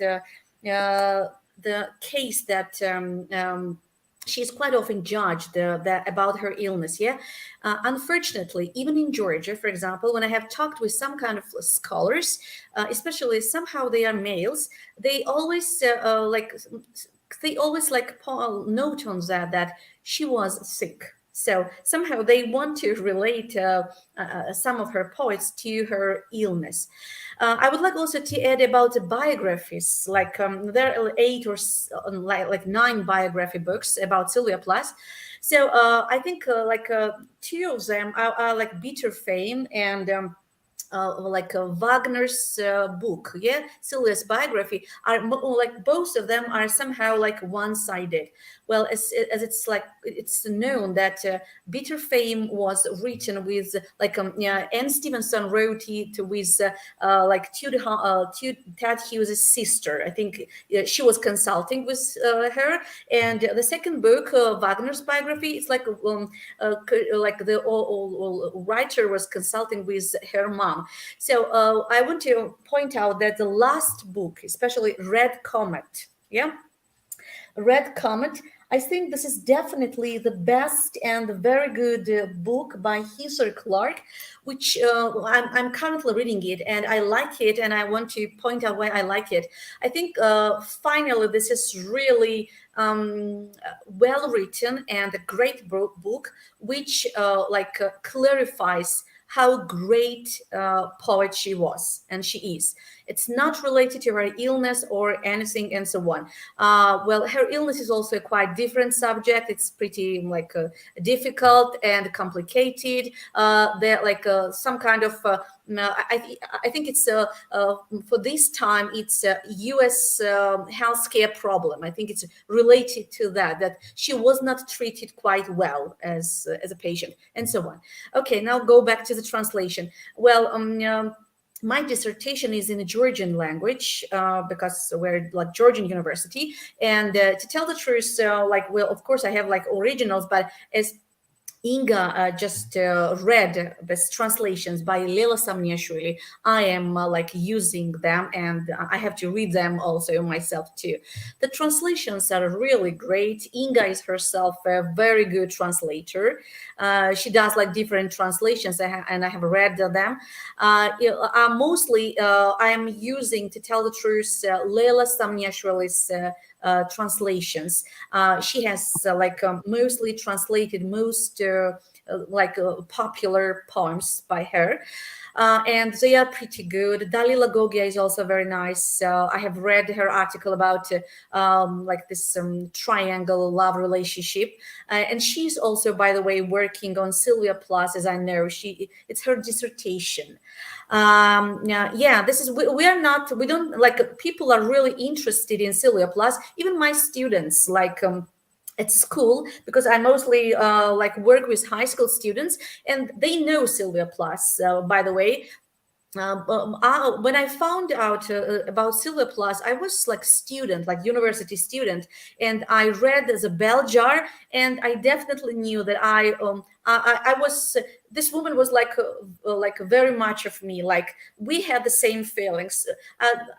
the case that she's quite often judged about her illness. Yeah, unfortunately, even in Georgia, for example, when I have talked with some kind of scholars, especially somehow they are males, they always note on that she was sick. So somehow they want to relate some of her poets to her illness. I would like also to add about the biographies. Like there are 8 or like 9 biography books about Sylvia Plath. So I think 2 of them are like Bitter Fame and like Wagner's book, yeah, Sylvia's biography, are like both of them are somehow like one-sided. Well, as it's like it's known that Bitter Fame was written with like yeah, Anne Stevenson wrote it with like Ted Hughes' sister. I think she was consulting with her. And the second book, Wagner's biography, it's like the writer was consulting with her mom. So I want to point out that the last book, especially Red Comet, yeah, Red Comet, I think this is definitely the best and very good book by Heather Clark, which I'm currently reading it and I like it, and I want to point out why I like it. I think finally this is really well written and a great book, which clarifies how great poet she was and she is. It's not related to her illness or anything and so on. Well, her illness is also a quite different subject. It's pretty like difficult and complicated. There like some kind of I think it's for this time it's a U.S. Healthcare problem. I think it's related to that she was not treated quite well as a patient and so on. Okay, now go back to the translation. Well, my dissertation is in the Georgian language because we're like Georgian university. And to tell the truth, well, of course I have like originals, but as Inga just read these translations by Lela Samniashvili, I am like using them, and I have to read them also myself too. The translations are really great. Inga is herself a very good translator. She does like different translations, and I have read them. Mostly, I am using, to tell the truth, Lela Samniashvili's translations. She has mostly translated most popular poems by her. And they are pretty good. Dalila Gogia is also very nice. I have read her article about this triangle love relationship, and she's also, by the way, working on Sylvia Plath, as I know. It's her dissertation. This is we don't like, people are really interested in Sylvia Plath. Even my students at school, because I mostly work with high school students, and they know Sylvia Plath. By the way, when I found out about Sylvia Plath, I was like university student, and I read The Bell Jar, and I definitely knew that I was, this woman was like very much of me. Like, we had the same feelings.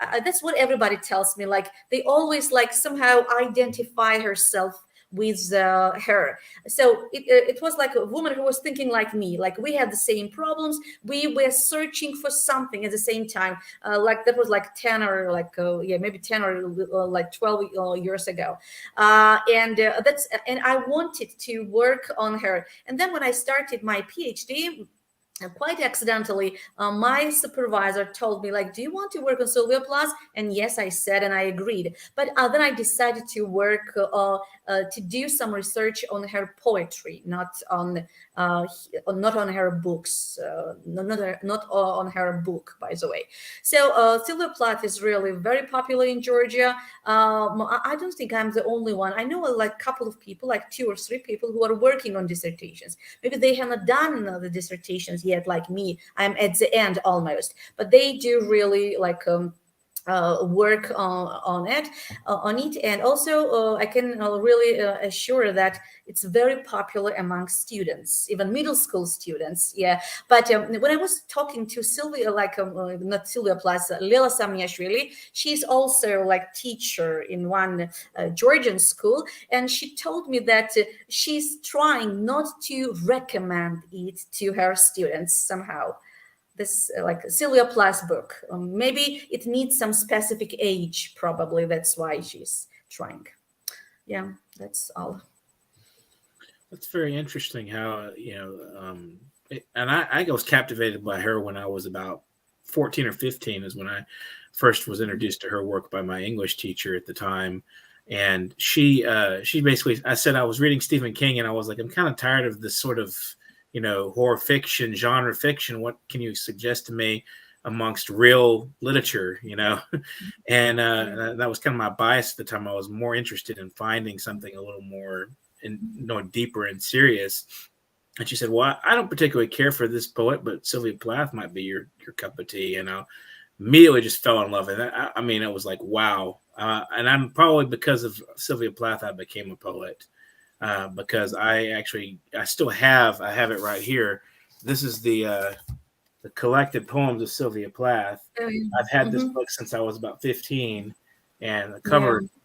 That's what everybody tells me. Like, they always like somehow identify herself with her. So it was like a woman who was thinking like me. Like, we had the same problems. We were searching for something at the same time. That was like 10 or maybe 10 or 12 years ago. And I wanted to work on her. And then when I started my PhD, quite accidentally, my supervisor told me, like, do you want to work on Sylvia Plath? And yes, I said, and I agreed. But then I decided to work to do some research on her poetry, not on her books, not on her book, by the way. So Sylvia Plath is really very popular in Georgia. I don't think I'm the only one. I know a couple of people, like 2 or 3 people, who are working on dissertations. Maybe they have not done the dissertations yet, like me. I'm at the end almost, but they do really work on it, and also I can really assure that it's very popular among students, even middle school students. Yeah, but when I was talking to Sylvia, not Sylvia Plath, Lela Samniashvili, she's also like teacher in one Georgian school, and she told me that she's trying not to recommend it to her students somehow. This Sylvia Plath book. Maybe it needs some specific age, probably. That's why she's trying. Yeah, that's all. That's very interesting how, and I was captivated by her when I was about 14 or 15 is when I first was introduced to her work by my English teacher at the time. And she basically, I said I was reading Stephen King and I was like, I'm kind of tired of this sort of, horror fiction, genre fiction. What can you suggest to me amongst real literature, And that was kind of my bias at the time. I was more interested in finding something a little more deeper and serious. And she said, "Well, I don't particularly care for this poet, but Sylvia Plath might be your cup of tea." And I immediately just fell in love. And I mean, it was like, wow. And I'm probably because of Sylvia Plath, I became a poet because I still have, I have it right here. This is the collected poems of Sylvia Plath. I've had this book since I was about 15, and the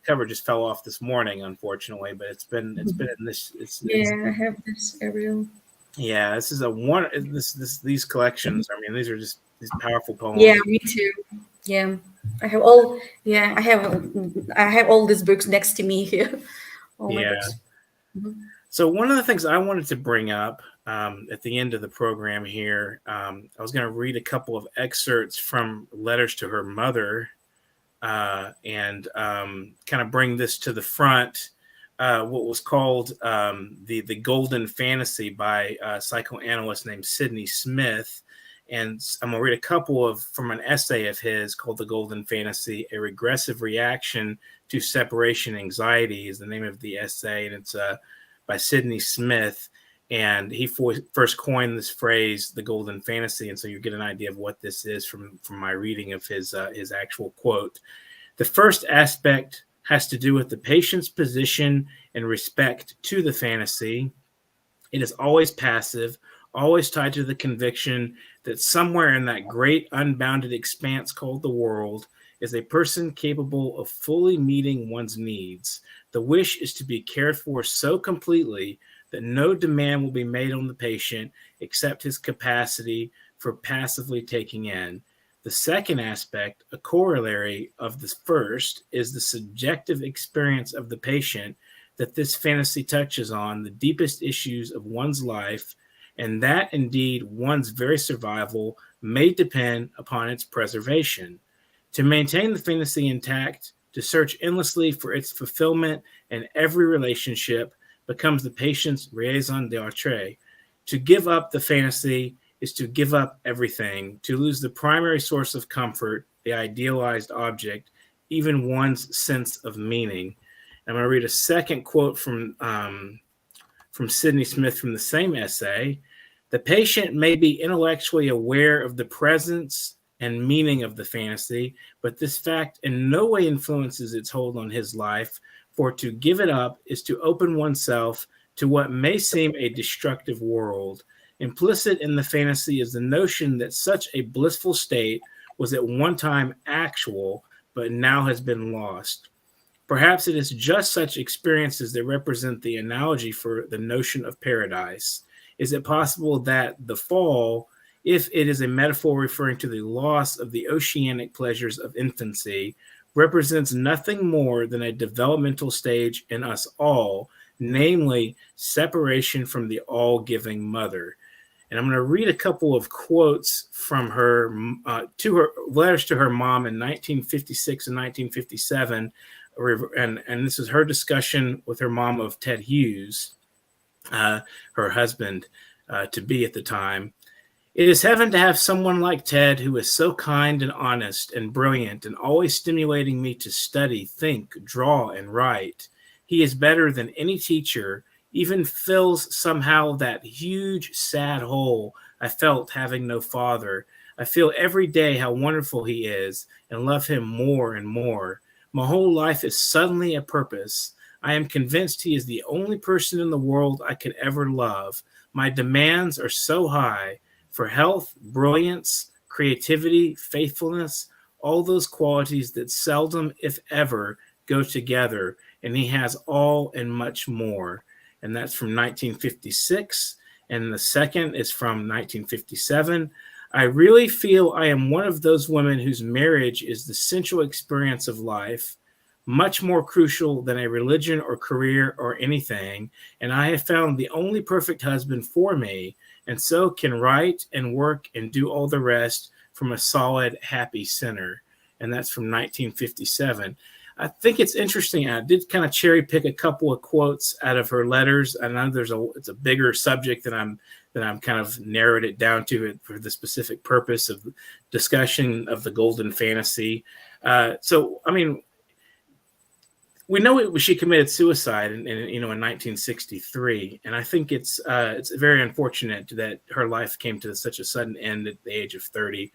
cover just fell off this morning, unfortunately. But it's been in this. I have this, Ariel. Yeah, this is these collections. I mean, these are just these powerful poems. Yeah, me too. Yeah, I have all. Yeah, I have all these books next to me here. All my books. So one of the things I wanted to bring up at the end of the program here, I was going to read a couple of excerpts from letters to her mother, and kind of bring this to the front. What was called the Golden Fantasy by a psychoanalyst named Sydney Smith. And I'm going to read a couple from an essay of his called The Golden Fantasy, A Regressive Reaction to Separation Anxiety is the name of the essay. And it's by Sydney Smith. And he first coined this phrase, the Golden Fantasy. And so you get an idea of what this is from my reading of his actual quote. The first aspect has to do with the patient's position in respect to the fantasy. It is always passive, always tied to the conviction that somewhere in that great unbounded expanse called the world is a person capable of fully meeting one's needs. The wish is to be cared for so completely that no demand will be made on the patient except his capacity for passively taking in. The second aspect, a corollary of the first, is the subjective experience of the patient that this fantasy touches on, the deepest issues of one's life, and that indeed one's very survival may depend upon its preservation. To maintain the fantasy intact, to search endlessly for its fulfillment in every relationship becomes the patient's raison d'etre. To give up the fantasy is to give up everything, to lose the primary source of comfort, the idealized object, even one's sense of meaning. I'm going to read a second quote from Sydney Smith from the same essay. The patient may be intellectually aware of the presence and meaning of the fantasy, but this fact in no way influences its hold on his life, for to give it up is to open oneself to what may seem a destructive world. Implicit in the fantasy is the notion that such a blissful state was at one time actual, but now has been lost. Perhaps it is just such experiences that represent the analogy for the notion of paradise. Is it possible that the fall, if it is a metaphor referring to the loss of the oceanic pleasures of infancy, represents nothing more than a developmental stage in us all, namely separation from the all-giving mother? And I'm going to read a couple of quotes from her letters to her mom in 1956 and 1957. And this is her discussion with her mom of Ted Hughes, her husband to be at the time. It is heaven to have someone like Ted who is so kind and honest and brilliant and always stimulating me to study, think, draw, and write. He is better than any teacher, even fills somehow that huge, sad hole I felt having no father. I feel every day how wonderful he is and love him more and more. My whole life is suddenly a purpose. I am convinced he is the only person in the world I could ever love. My demands are so high for health, brilliance, creativity, faithfulness, all those qualities that seldom, if ever, go together, and he has all and much more. And that's from 1956. And the second is from 1957. I really feel I am one of those women whose marriage is the central experience of life. much more crucial than a religion or career or anything. And I have found the only perfect husband for me, and so can write and work and do all the rest from a solid, happy center. And that's from 1957. I think it's interesting. I did kind of cherry pick a couple of quotes out of her letters. I know it's a bigger subject than I'm kind of narrowed it down to for the specific purpose of discussion of the golden fantasy. So, I mean, we know she committed suicide in 1963, and I think it's very unfortunate that her life came to such a sudden end at the age of 30,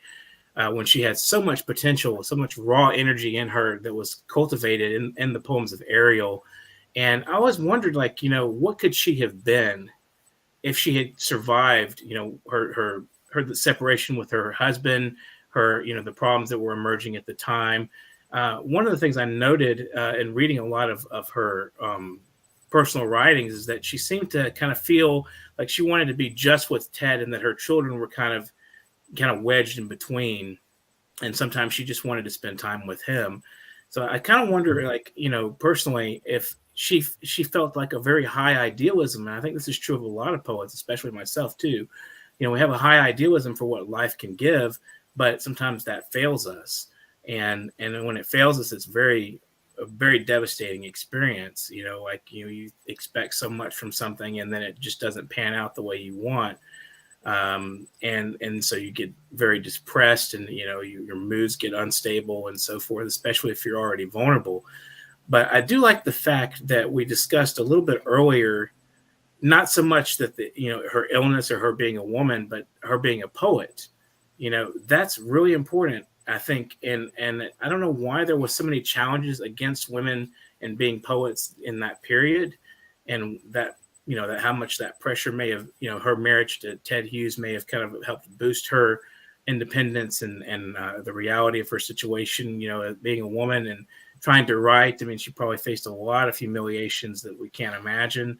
when she had so much potential, so much raw energy in her that was cultivated in the poems of Ariel. And I always wondered, like, what could she have been if she had survived, her separation with her husband, the problems that were emerging at the time. One of the things I noted in reading a lot of her personal writings is that she seemed to kind of feel like she wanted to be just with Ted, and that her children were kind of wedged in between, and sometimes she just wanted to spend time with him. So I kind of wonder, like, personally, if she felt like a very high idealism, and I think this is true of a lot of poets, especially myself too. We have a high idealism for what life can give, but sometimes that fails us. And when it fails us, it's a very devastating experience. You expect so much from something, and then it just doesn't pan out the way you want. And so you get very depressed, and your moods get unstable and so forth, especially if you're already vulnerable. But I do like the fact that we discussed a little bit earlier, not so much that her illness or her being a woman, but her being a poet. That's really important, I think. And I don't know why there was so many challenges against women and being poets in that period, and that that how much that pressure may have, her marriage to Ted Hughes may have kind of helped boost her independence and the reality of her situation, being a woman and trying to write. I mean, she probably faced a lot of humiliations that we can't imagine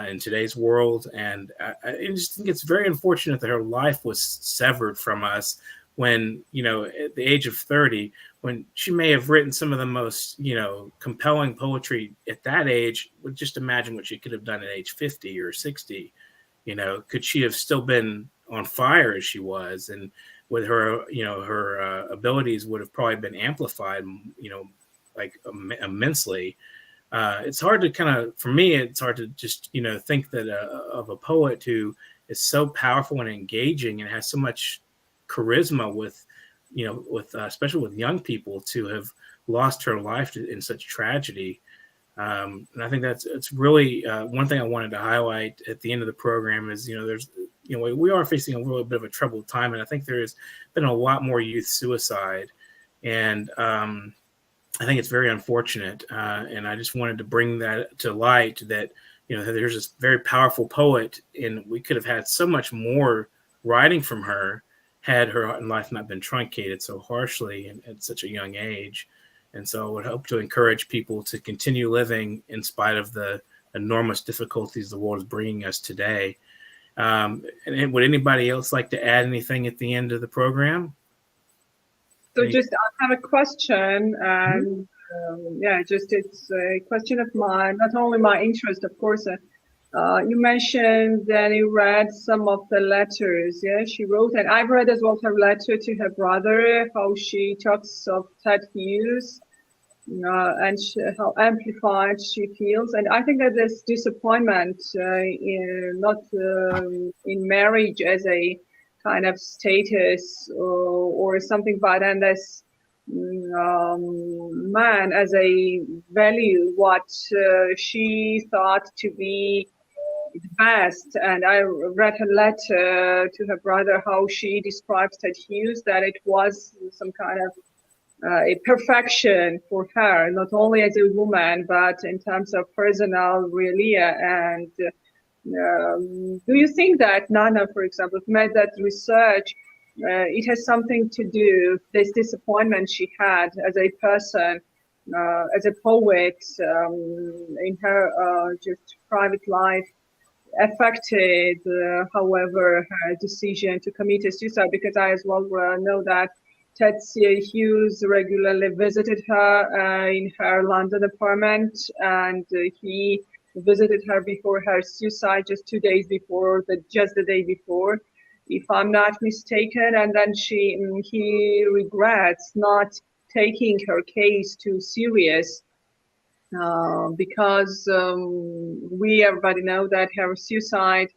in today's world. And I just think it's very unfortunate that her life was severed from us when, at the age of 30, when she may have written some of the most, compelling poetry at that age. Just imagine what she could have done at age 50 or 60. Could she have still been on fire as she was? And with her, her abilities would have probably been amplified, like immensely. It's hard to for me, it's hard to just, think that of a poet who is so powerful and engaging and has so much charisma with especially with young people, to have lost her life in such tragedy. And I think it's really one thing I wanted to highlight at the end of the program is, there's, we are facing a little bit of a troubled time. And I think there has been a lot more youth suicide. And I think it's very unfortunate. And I just wanted to bring that to light, that, there's this very powerful poet, and we could have had so much more writing from her had her life not been truncated so harshly and at such a young age. And so I would hope to encourage people to continue living in spite of the enormous difficulties the world is bringing us today. And would anybody else like to add anything at the end of the program? So just I have a question, and it's a question of not only my interest, of course. You mentioned that you read some of the letters, she wrote, and I've read as well her letter to her brother, how she talks of Ted Hughes, and how amplified she feels. And I think that this disappointment in marriage as a kind of status or something, but and this man as a value, what she thought to be the best. And I read her letter to her brother, how she describes Ted Hughes, that it was some kind of a perfection for her, not only as a woman, but in terms of personal relia. And do you think that Nana, for example, made that research? It has something to do, this disappointment she had as a person, as a poet, in her just private life, affected, however, her decision to commit a suicide? Because I as well know that Tetsia Hughes regularly visited her in her London apartment, and he visited her before her suicide, just 2 days before, just the day before, if I'm not mistaken. And then he regrets not taking her case too serious, because we everybody know that her suicide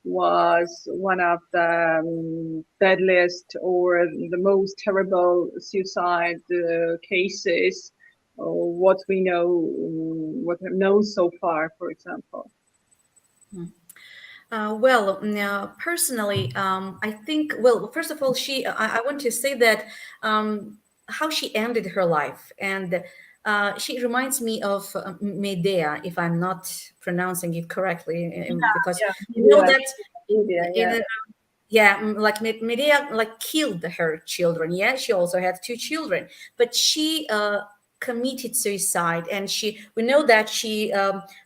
was one of the deadliest or the most terrible suicide cases, what we know, what I've known so far, for example. Personally, I think, well, first of all, I want to say that how she ended her life. And she reminds me of Medea, if I'm not pronouncing it correctly, because Yeah, you know yeah, that India, yeah. in yeah, like Medea like killed her children. Yeah, she also had two children, but she committed suicide, and we know that she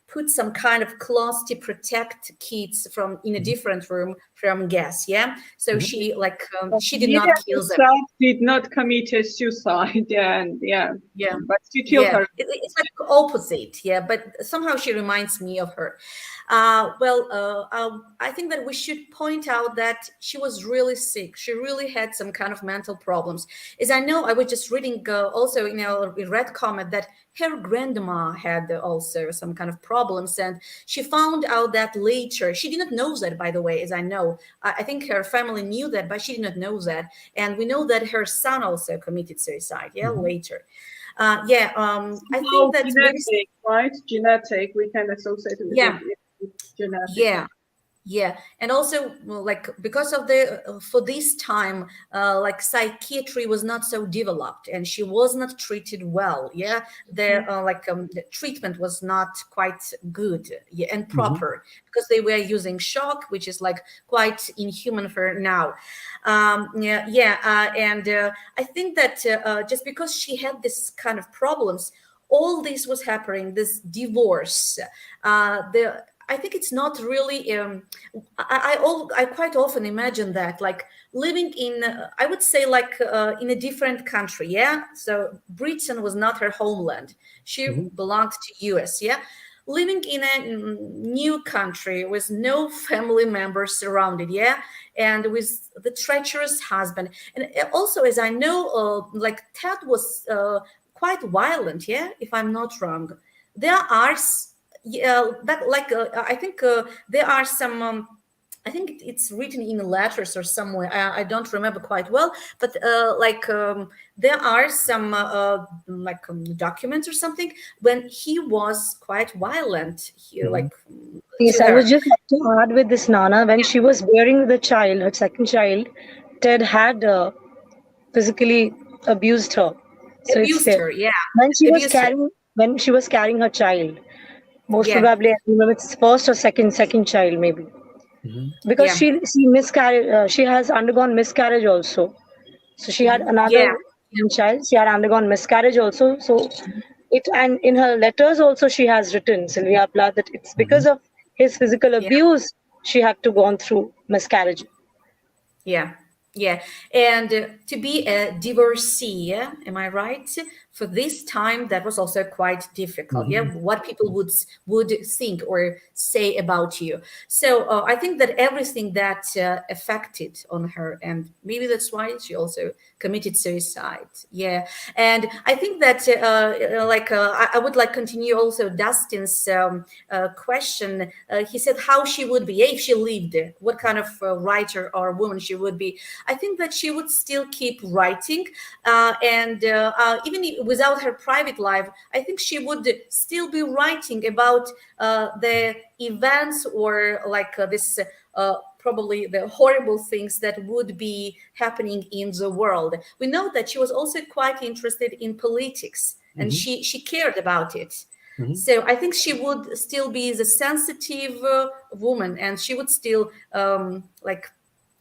put some kind of cloth to protect kids from in a different room from gas. Yeah, so she did India not kill them. herself did not commit a suicide, and yeah, Yeah. but she killed Yeah, her. it's like opposite. Yeah, but somehow she reminds me of her. I think that we should point out that she was really sick. She really had some kind of mental problems. As I know, I was just reading also, in Red Comet, that her grandma had also some kind of problems, and she found out that later. She did not know that, by the way, as I know. I think her family knew that, but she did not know that. And we know that her son also committed suicide. Yeah, later. I think No, that maybe. genetic, right? Genetic, we can associate it with Yeah, genetic. yeah, yeah. And also, well, like, because of the for this time, like, psychiatry was not so developed, and she was not treated well. Yeah, the treatment was not quite good, yeah, and proper, because they were using shock, which is like quite inhuman for now. I think that just because she had this kind of problems, all this was happening, this divorce, the I think it's not really. I quite often imagine that, like, living in, I would say, like, in a different country. Yeah, so Britain was not her homeland. She belonged to U.S. Yeah, living in a new country with no family members surrounded. Yeah, and with the treacherous husband, and also, as I know, like, Ted was quite violent. Yeah, if I'm not wrong, there are. Yeah, that, like, I think there are some. I think it's written in letters or somewhere. I don't remember quite well, but there are some documents or something when he was quite violent. Yes, To I would her. just like to add with this, Nana. When she was bearing the child, her second child, Ted had physically abused her. So it's Abused there. her. Yeah, When she was abused her. carrying her child, most Yeah, probably, I don't know, it's first or second child maybe, because yeah, she miscarried. She has undergone miscarriage also. So she had yeah, another child. She had undergone miscarriage also. So it, and in her letters also she has written, Sylvia Plath, that it's because of his physical yeah. abuse she had to go on through miscarriage. Yeah, yeah. And to be a divorcee, yeah, am I right? For this time, that was also quite difficult. Yeah, what people would think or say about you. So I think that everything that affected on her, and maybe that's why she also committed suicide. Yeah, and I think that I would like continue also Dustin's question. He said how she would be if she lived, what kind of writer or woman she would be. I think that she would still keep writing, and even without her private life, I think she would still be writing about the events, or like this probably the horrible things that would be happening in the world. We know that she was also quite interested in politics, and she cared about it. So I think she would still be the sensitive woman, and she would still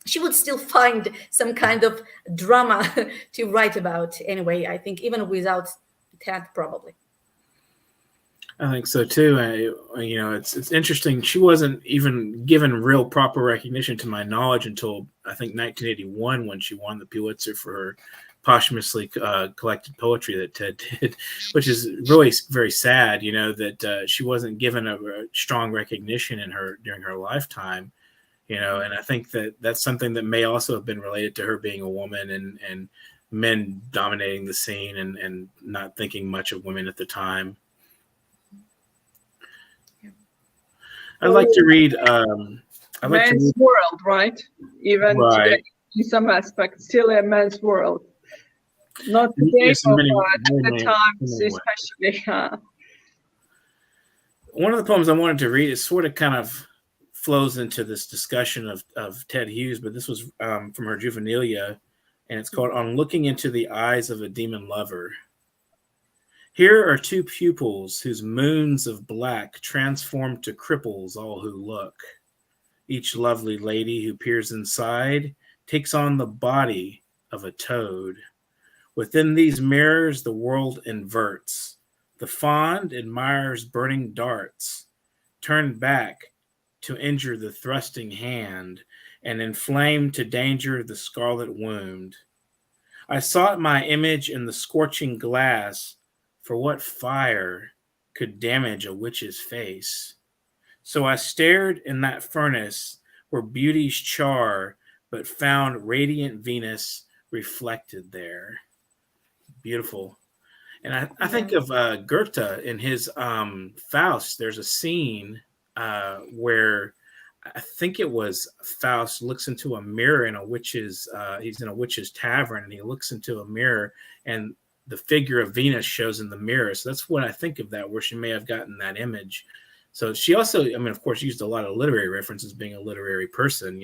she would still find some kind of drama to write about anyway, I think, even without Ted, probably. I think so too. It's interesting. She wasn't even given real proper recognition, to my knowledge, until I think 1981, when she won the Pulitzer for her posthumously collected poetry that Ted did, which is really very sad. That she wasn't given a strong recognition during her lifetime. And I think that that's something that may also have been related to her being a woman and men dominating the scene and not thinking much of women at the time. I'd like to read. Men's world, right? Even Right. today, in some aspects, still a men's world. Not today, Yes, but many at the ways. times, especially. One of the poems I wanted to read is sort of kind of flows into this discussion of Ted Hughes, but this was from her Juvenilia, and it's called "On Looking into the Eyes of a Demon Lover." Here are two pupils whose moons of black transform to cripples all who look. Each lovely lady who peers inside takes on the body of a toad. Within these mirrors, the world inverts. The fond admires burning darts, turned back to injure the thrusting hand, and inflamed to danger the scarlet wound. I sought my image in the scorching glass, for what fire could damage a witch's face? So I stared in that furnace where beauties char, but found radiant Venus reflected there. Beautiful. And I think of Goethe in his Faust. There's a scene where I think it was Faust looks into a mirror in a witch's, he's in a witch's tavern, and he looks into a mirror, and the figure of Venus shows in the mirror. So that's what I think of that, where she may have gotten that image. So she also, of course, used a lot of literary references, being a literary person,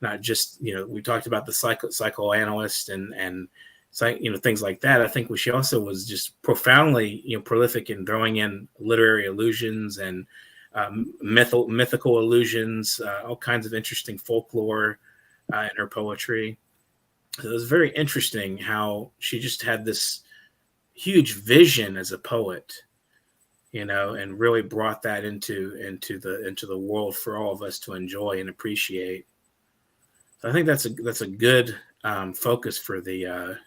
not just, we talked about the psychoanalyst and things like that. I think she also was just profoundly, prolific in throwing in literary allusions and mythical allusions, all kinds of interesting folklore in her poetry. So it was very interesting how she just had this huge vision as a poet, and really brought that into the world for all of us to enjoy and appreciate. So I think that's a good focus for the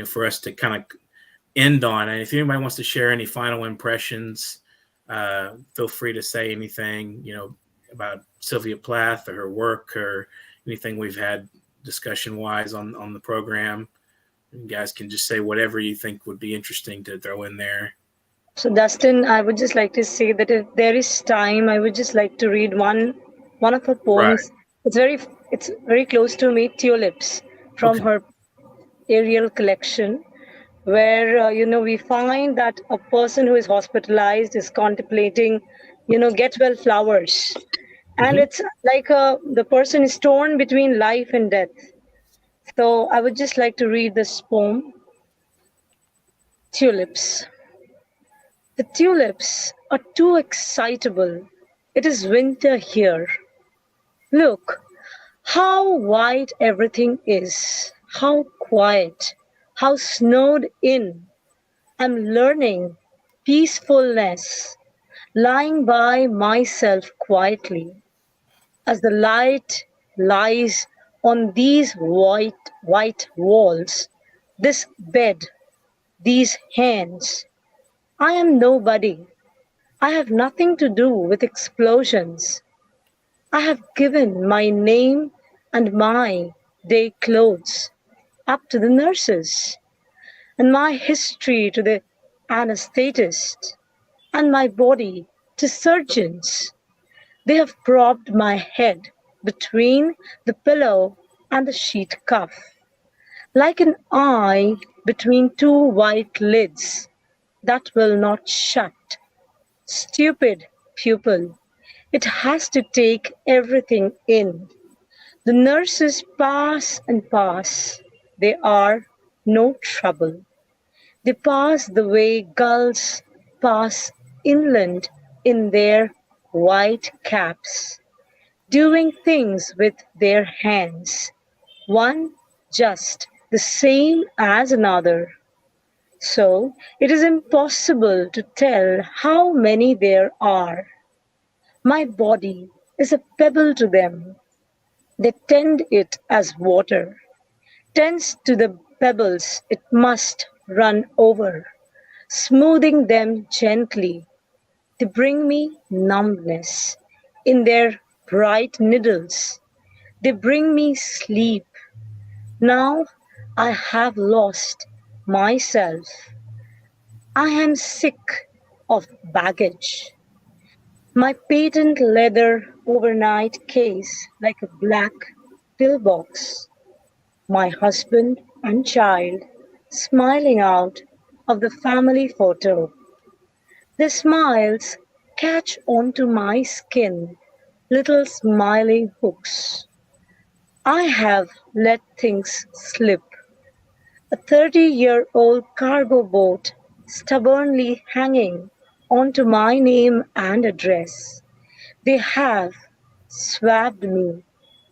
for us to kind of end on. And if anybody wants to share any final impressions, feel free to say anything, about Sylvia Plath or her work or anything we've had discussion wise on the program. You guys can just say whatever you think would be interesting to throw in there. So Dustin, I would just like to say that if there is time, I would just like to read one of her poems. Right. It's very close to me, Tulips, from her Ariel collection, where we find that a person who is hospitalized is contemplating, get well flowers, and it's like the person is torn between life and death. So I would just like to read this poem, Tulips. The tulips are too excitable. It is winter here. Look, how white everything is, how quiet, how snowed in. I'm learning peacefulness, lying by myself quietly, as the light lies on these white walls, this bed, these hands. I am nobody. I have nothing to do with explosions. I have given my name and my day clothes up to the nurses, and my history to the anesthetist, and my body to surgeons. They have propped my head between the pillow and the sheet cuff, like an eye between two white lids that will not shut. Stupid pupil, it has to take everything in. The nurses pass and pass. They are no trouble. They pass the way gulls pass inland in their white caps, doing things with their hands, one just the same as another. So it is impossible to tell how many there are. My body is a pebble to them. They tend it as water tends to the pebbles it must run over, smoothing them gently. They bring me numbness in their bright needles. They bring me sleep. Now I have lost myself. I am sick of baggage. My patent leather overnight case like a black pillbox. My husband and child smiling out of the family photo. Their smiles catch onto my skin, little smiling hooks. I have let things slip. A 30-year-old cargo boat stubbornly hanging onto my name and address. They have swabbed me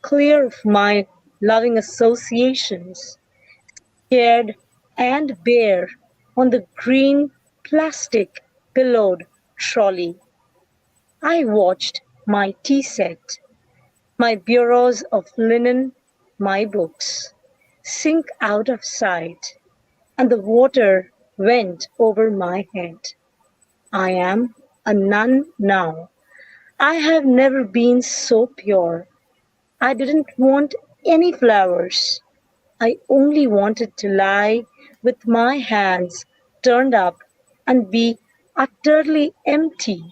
clear of my loving associations, scared and bare on the green plastic pillowed trolley. I watched my tea set, my bureaus of linen, my books, sink out of sight, and the water went over my head. I am a nun now. I have never been so pure. I didn't want any flowers. I only wanted to lie with my hands turned up and be utterly empty.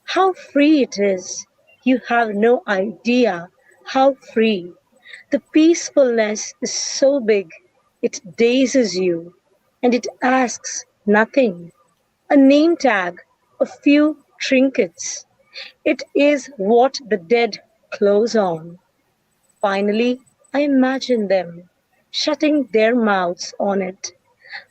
How free it is! You have no idea how free. The peacefulness is so big it dazes you, and it asks nothing. A name tag, a few trinkets. It is what the dead close on. Finally, I imagine them shutting their mouths on it,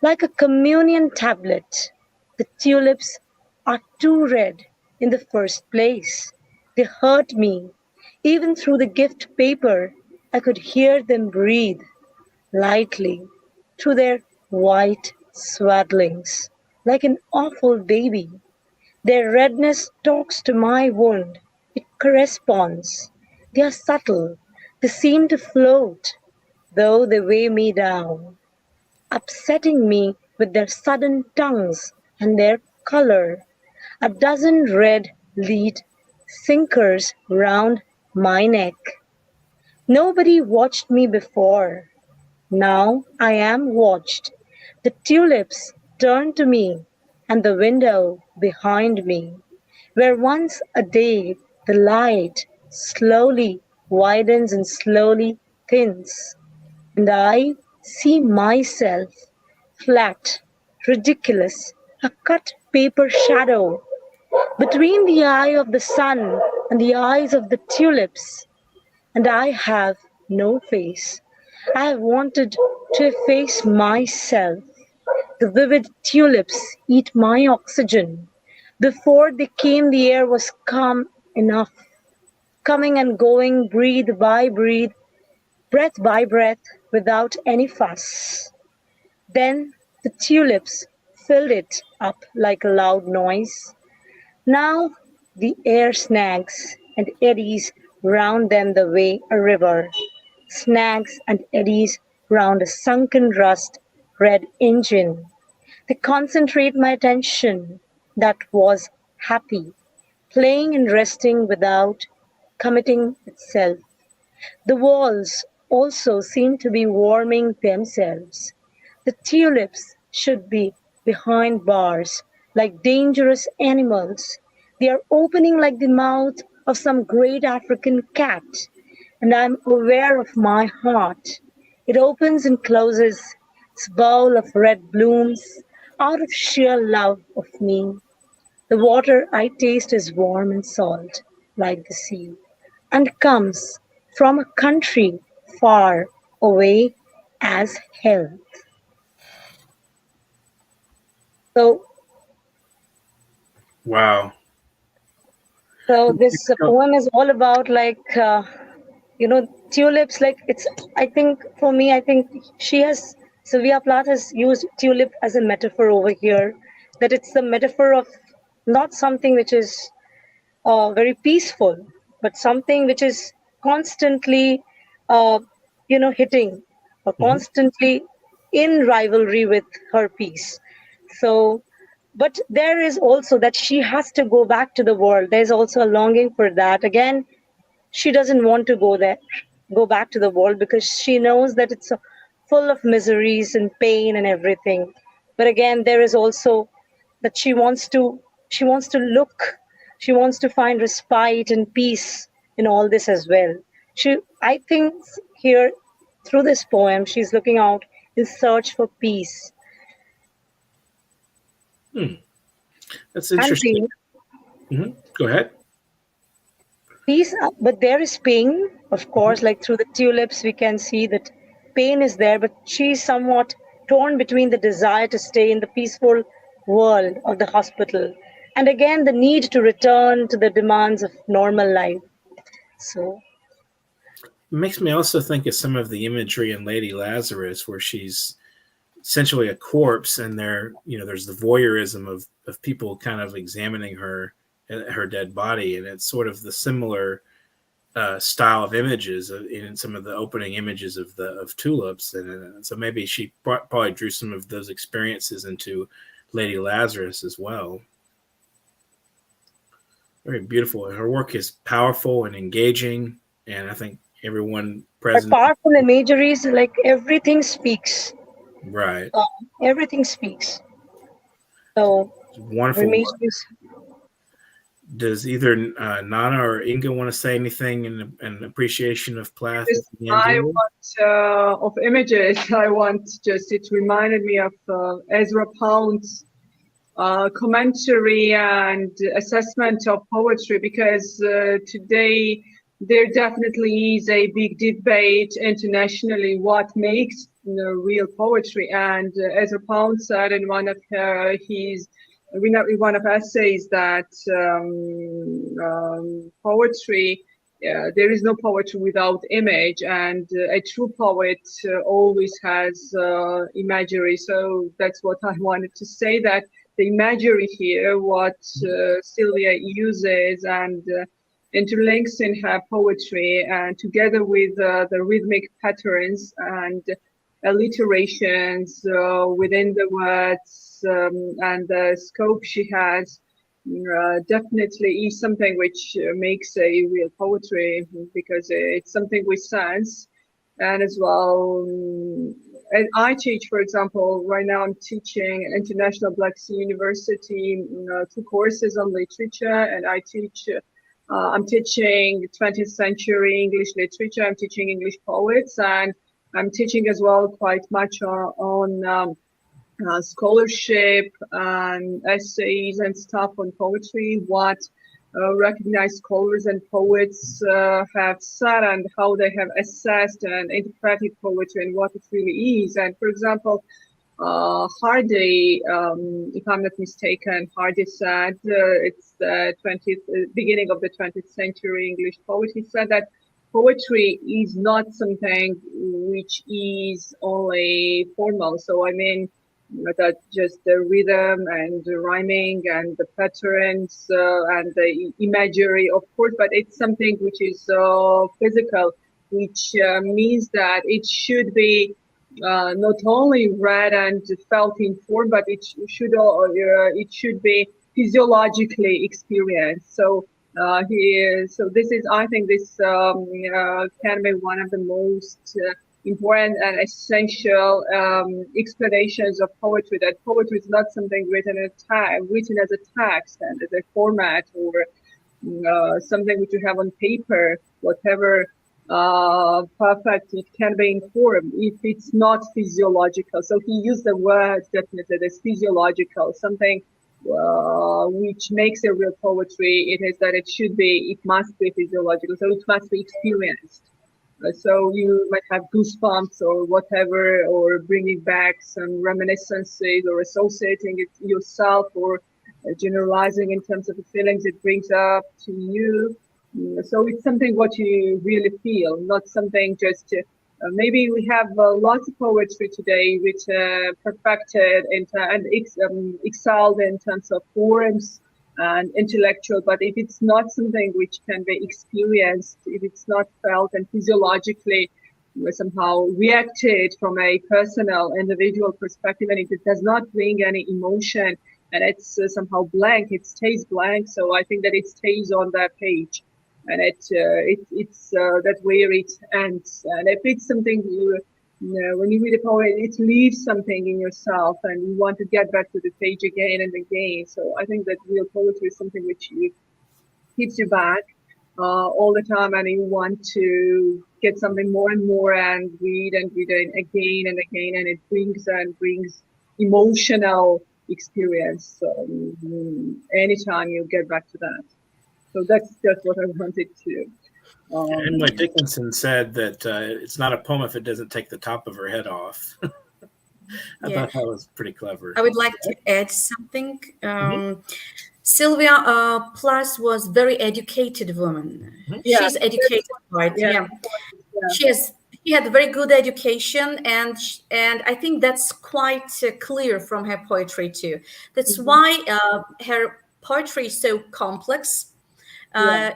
like a communion tablet. The tulips are too red in the first place. They hurt me. Even through the gift paper, I could hear them breathe lightly through their white swaddlings, like an awful baby. Their redness talks to my wound. It corresponds. They are subtle. They seem to float, though they weigh me down, upsetting me with their sudden tongues and their color. A dozen red lead sinkers round my neck. Nobody watched me before. Now I am watched. The tulips turn to me, and the window behind me, where once a day the light slowly widens and slowly thins, and I see myself flat, ridiculous, a cut paper shadow between the eye of the sun and the eyes of the tulips, and I have no face. I have wanted to efface myself. The vivid tulips eat my oxygen. Before they came, the air was calm enough, coming and going, breath by breath, without any fuss. Then the tulips filled it up like a loud noise. Now the air snags and eddies round them the way a river snags and eddies round a sunken rust red engine. They concentrate my attention that was happy, playing and resting without committing itself. The walls also seem to be warming themselves. The tulips should be behind bars, like dangerous animals. They are opening like the mouth of some great African cat, and I am aware of my heart. It opens and closes, its bowl of red blooms, out of sheer love of me. The water I taste is warm and salt, like the sea, and comes from a country far away as hell. So, Wow. so this poem is all about tulips. Like it's, I think for me, I think Sylvia Plath has used tulip as a metaphor over here. That it's the metaphor of not something which is very peaceful, but something which is constantly, hitting or Mhm. constantly. in rivalry with her piece. So, but there is also that she has to go back to the world. There's also a longing for that. Again, she doesn't want to go back to the world because she knows that it's full of miseries and pain and everything. But again, there is also that she wants to look, she wants to find respite and peace in all this as well. I think here, through this poem, she's looking out in search for peace That's and interesting. pain. Go ahead. Peace, but there is pain, of course, like through the tulips, we can see that pain is there, but she's somewhat torn between the desire to stay in the peaceful world of the hospital and again the need to return to the demands of normal life. So, It makes me also think of some of the imagery in Lady Lazarus, where she's essentially a corpse, and there's the voyeurism of people kind of examining her dead body, and it's sort of the similar style of images in some of the opening images of tulips, and so maybe she probably drew some of those experiences into Lady Lazarus as well. Very beautiful. Her work is powerful and engaging, and I think everyone her present, powerful imageries, like everything speaks. right? Everything speaks. So, her Wonderful work. imageries. Does either Nana or Inga want to say anything in appreciation of Plath? Yes, I want of images. I want just it reminded me of Ezra Pound's commentary and assessment of poetry, because today there definitely is a big debate internationally what makes real poetry. And Ezra Pound said in one of essays that poetry, there is no poetry without image, and a true poet always has imagery. So that's what I wanted to say, that the imagery here, what Sylvia uses and interlinks in her poetry, and together with the rhythmic patterns and alliterations within the words, and the scope she has, definitely is something which makes a real poetry, because it's something with sense. And as well, and I teach, for example, right now I'm teaching International Black Sea University 2 courses on literature, and I'm teaching 20th century English literature, I'm teaching English poets, and I'm teaching as well quite much on scholarship and essays and stuff on poetry, what recognized scholars and poets have said and how they have assessed and interpreted poetry and what it really is. And for example, Hardy, if I'm not mistaken, Hardy said it's the beginning of the 20th century English poet. He said that poetry is not something which is only formal. So I mean, that just the rhythm and the rhyming and the patterns and the imagery, of course, but it's something which is physical, which means that it should be not only read and felt in form, but it should be physiologically experienced. So so this is, I think, this can be one of the most important and essential explanations of poetry. That poetry is not something written as a text and as a format, or something which you have on paper, whatever perfect it can be in form, if it's not physiological. So he used the word definitely as physiological, something which makes a real poetry. It is that it must be physiological, so it must be experienced. So you might have goosebumps or whatever, or bringing back some reminiscences, or associating it yourself, or generalizing in terms of the feelings it brings up to you. So it's something what you really feel, not something just maybe we have lots of poetry today which perfected and excelled in terms of forms and intellectual, but if it's not something which can be experienced, if it's not felt and physiologically somehow reacted from a personal, individual perspective, and if it does not bring any emotion and it's somehow blank, it stays blank. So I think that it stays on that page, and it's that where it ends. And if it's something when you read a poem, it leaves something in yourself, and you want to get back to the page again and again. So I think that real poetry is something which keeps you back all the time, and you want to get something more and more and read it again and again, and it brings emotional experience anytime you get back to that. So that's just what I wanted to. Emily Dickinson said that it's not a poem if it doesn't take the top of her head off. I thought that was pretty clever. I would like to add something. Sylvia Plath was very educated woman. Yeah. She's educated, right? Yeah. She had very good education, and I think that's quite clear from her poetry too. That's why her poetry is so complex.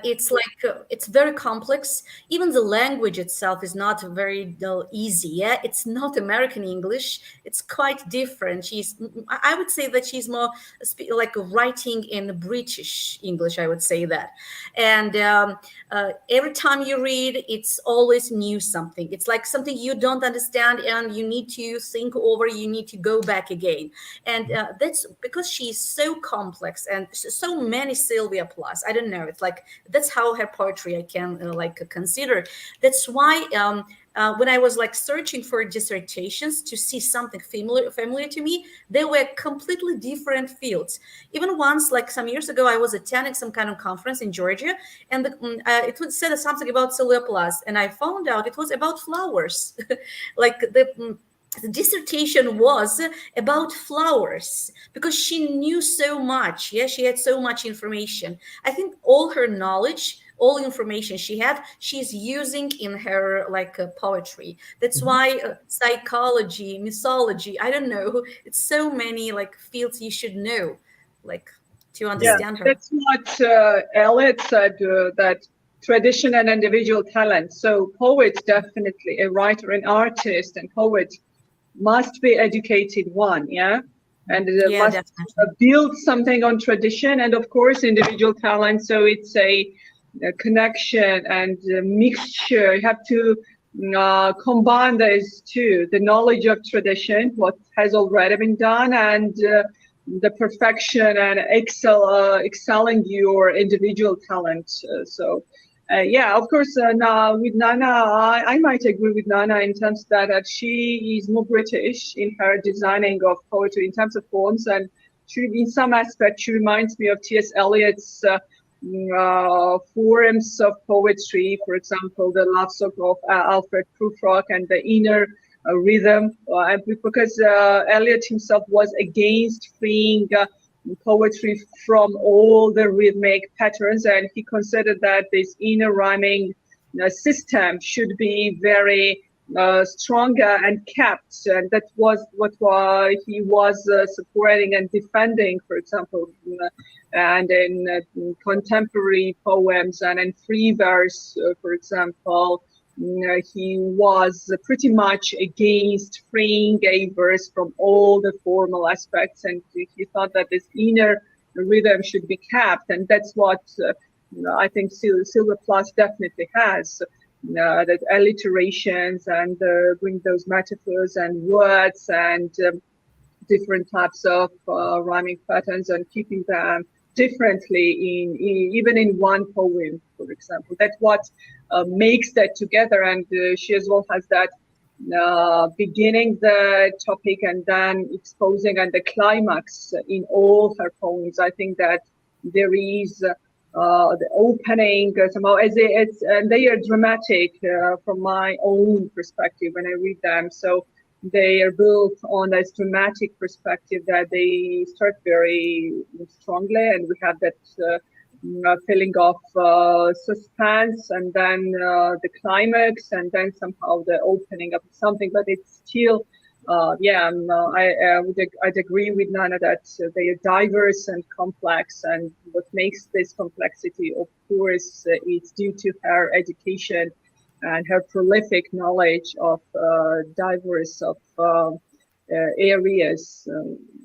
It's like it's very complex. Even the language itself is not very easy. Yeah, it's not American English. It's quite different. I would say that she's more like writing in British English. I would say that. And every time you read, it's always new something. It's like something you don't understand, and you need to think over. You need to go back again. And that's because she's so complex, and so many Sylvia Plath. I don't know. It's like that's how her poetry I can consider. That's why when I was like searching for dissertations to see something familiar to me, they were completely different fields. Even once, like some years ago, I was attending some kind of conference in Georgia, and it would say something about Sylvia Plath, and I found out it was about flowers. Like the dissertation was about flowers because she knew so much. Yeah, she had so much information. I think all her knowledge, all information she had, she's using in her poetry. That's why psychology, mythology, I don't know, it's so many like fields you should know, like to understand her. That's what Eliot said, that tradition and individual talent. So poet, definitely a writer, an artist and poet must be educated one, and must build something on tradition and of course individual talent. So it's a connection and a mixture. You have to combine those two, the knowledge of tradition, what has already been done, and the perfection and excelling your individual talent. Of course, now with Nana, I might agree with Nana in terms that she is more British in her designing of poetry in terms of forms, and she, in some aspects, she reminds me of T.S. Eliot's forms of poetry. For example, the love song of Alfred Prufrock and the inner rhythm, because Eliot himself was against freeing poetry from all the rhythmic patterns, and he considered that this inner rhyming system should be very stronger and kept, and that was what he was supporting and defending, for example, and in contemporary poems and in free verse, for example. He was pretty much against freeing a verse from all the formal aspects, and he thought that this inner rhythm should be kept, and that's what I think Sylvia Plath definitely has, that alliterations and bring those metaphors and words and different types of rhyming patterns and keeping them differently even in one poem, for example. That's what makes that together, and she as well has that beginning the topic and then exposing and the climax in all her poems. I think that there is the opening somehow and they are dramatic from my own perspective when I read them. So they are built on this dramatic perspective that they start very strongly, and we have that feeling of suspense, and then the climax, and then somehow the opening of something. But it's still, I'd agree with Nana that they are diverse and complex, and what makes this complexity, of course, is due to her education and her prolific knowledge of diverse of areas,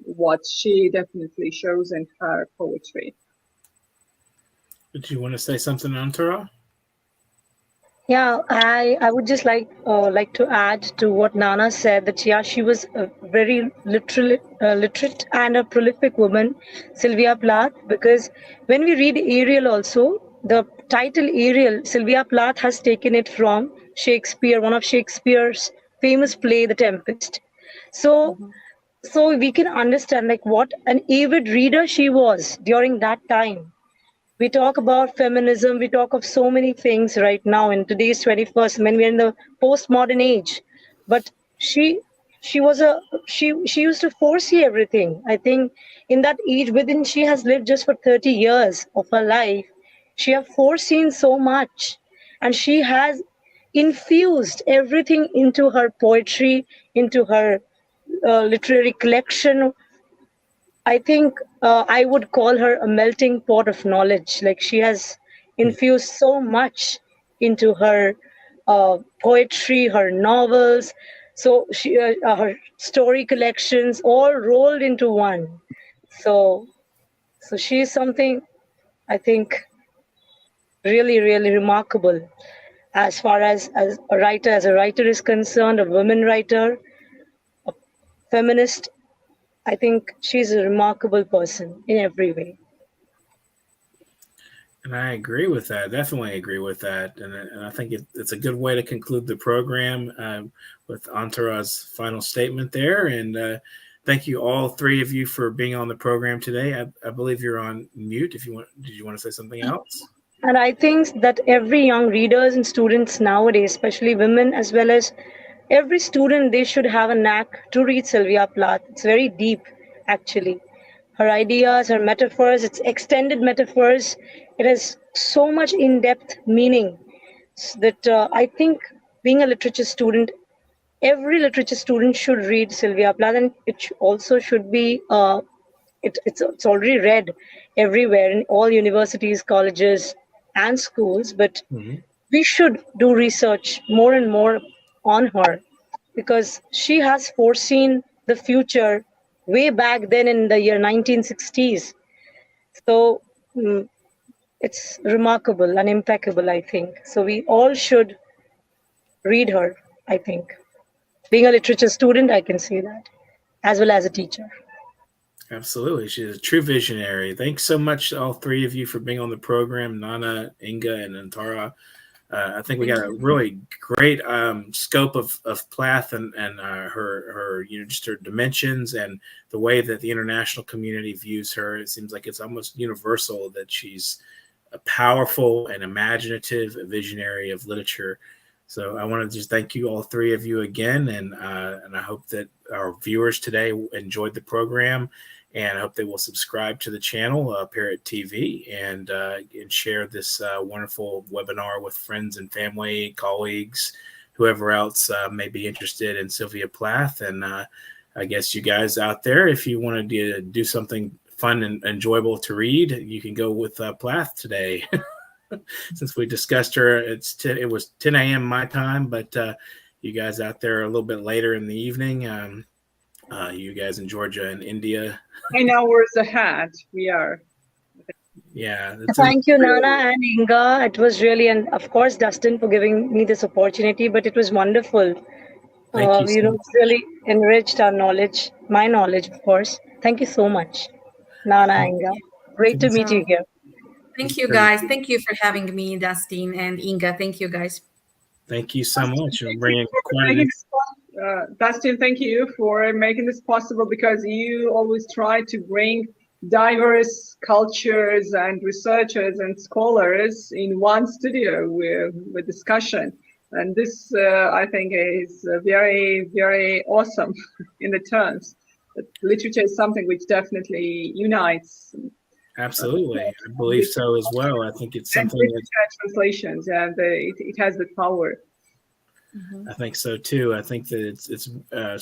what she definitely shows in her poetry. Did you want to say something, Antara? Yeah, I would just like to add to what Nana said, that yeah, she was a very literate and a prolific woman, Sylvia Plath. Because when we read Ariel, also the title Ariel, Sylvia Plath has taken it from Shakespeare, one of Shakespeare's famous play, The Tempest. So so we can understand like what an avid reader she was during that time. We talk about feminism, we talk of so many things right now in today's 21st, when we're in the postmodern age. But she she was a she used to foresee everything. I think in that age, within, she has lived just for 30 years of her life, she have foreseen so much, and she has infused everything into her poetry, into her literary collection. I think I would call her a melting pot of knowledge. Like, she has infused so much into her poetry, her novels, her story collections, all rolled into one. So, so she is something, I think, really, really remarkable as far as a writer is concerned, a woman writer, feminist. I think she's a remarkable person in every way. And I agree with that. Definitely agree with that. And I think it's a good way to conclude the program with Antara's final statement there. And thank you, all three of you, for being on the program today. I believe you're on mute. Did you want to say something else? And I think that every young readers and students nowadays, especially women as well as every student, they should have a knack to read Sylvia Plath. It's very deep, actually. Her ideas, her metaphors, its extended metaphors, it has so much in-depth meaning that I think being a literature student, every literature student should read Sylvia Plath, and also should be it's already read everywhere in all universities, colleges, and schools. But Mm-hmm. we should do research more and more on her, because she has foreseen the future way back then in the year 1960s. So it's remarkable and impeccable, I think. So we all should read her, I think. Being a literature student, I can say that, as well as a teacher. Absolutely. She's a true visionary. Thanks so much, all three of you, for being on the program, Nana, Inga, and Antara. I think we got a really great scope of Plath and her just her dimensions and the way that the international community views her. It seems like it's almost universal that she's a powerful and imaginative visionary of literature. So I want to just thank you, all three of you, again, and I hope that our viewers today enjoyed the program. And I hope they will subscribe to the channel, Parrot TV, and share this wonderful webinar with friends and family, colleagues, whoever else may be interested in Sylvia Plath. And I guess you guys out there, if you want to do something fun and enjoyable to read, you can go with Plath today. Since we discussed her, it was 10 a.m. my time, but you guys out there a little bit later in the evening, you guys in Georgia and India. 9 hours ahead, we are. Yeah. Thank you, Nana and Inga. It was really, and of course, Dustin, for giving me this opportunity. But it was wonderful. Thank you. It's really enriched our knowledge, my knowledge, of course. Thank you so much, Nana and Inga. Great to meet you here. Thank you, guys. Thank you for having me, Dustin and Inga. Thank you, guys. Thank you so much for bringing Dustin, thank you for making this possible, because you always try to bring diverse cultures and researchers and scholars in one studio with discussion. And this, I think, is very, very awesome in the terms that literature is something which definitely unites. Absolutely. I believe so as well. I think it's something that translations, and it has the power. I think so too. I think that it's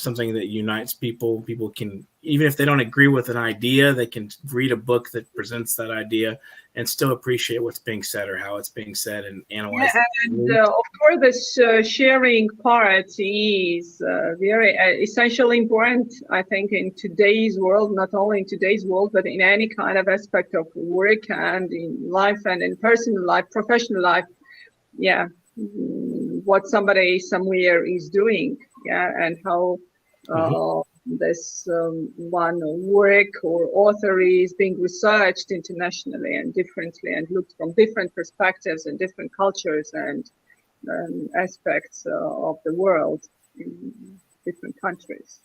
something that unites people. People can, even if they don't agree with an idea, they can read a book that presents that idea and still appreciate what's being said or how it's being said and analyze Yeah, and of course, the sharing part is very essentially important, I think, in today's world, not only in today's world, but in any kind of aspect of work and in life and in personal life, professional life. Yeah, what somebody somewhere is doing, yeah, and how this one work or author is being researched internationally and differently and looked from different perspectives and different cultures and aspects of the world in different countries.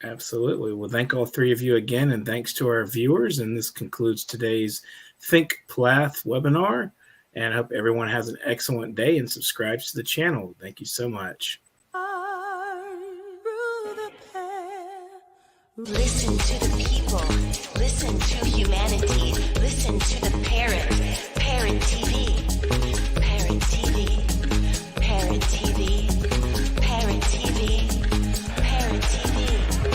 Absolutely. Well, thank all three of you again, and thanks to our viewers. And this concludes today's Think Plath webinar. And I hope everyone has an excellent day and subscribes to the channel. Thank you so much. Listen to the people. Listen to humanity. Listen to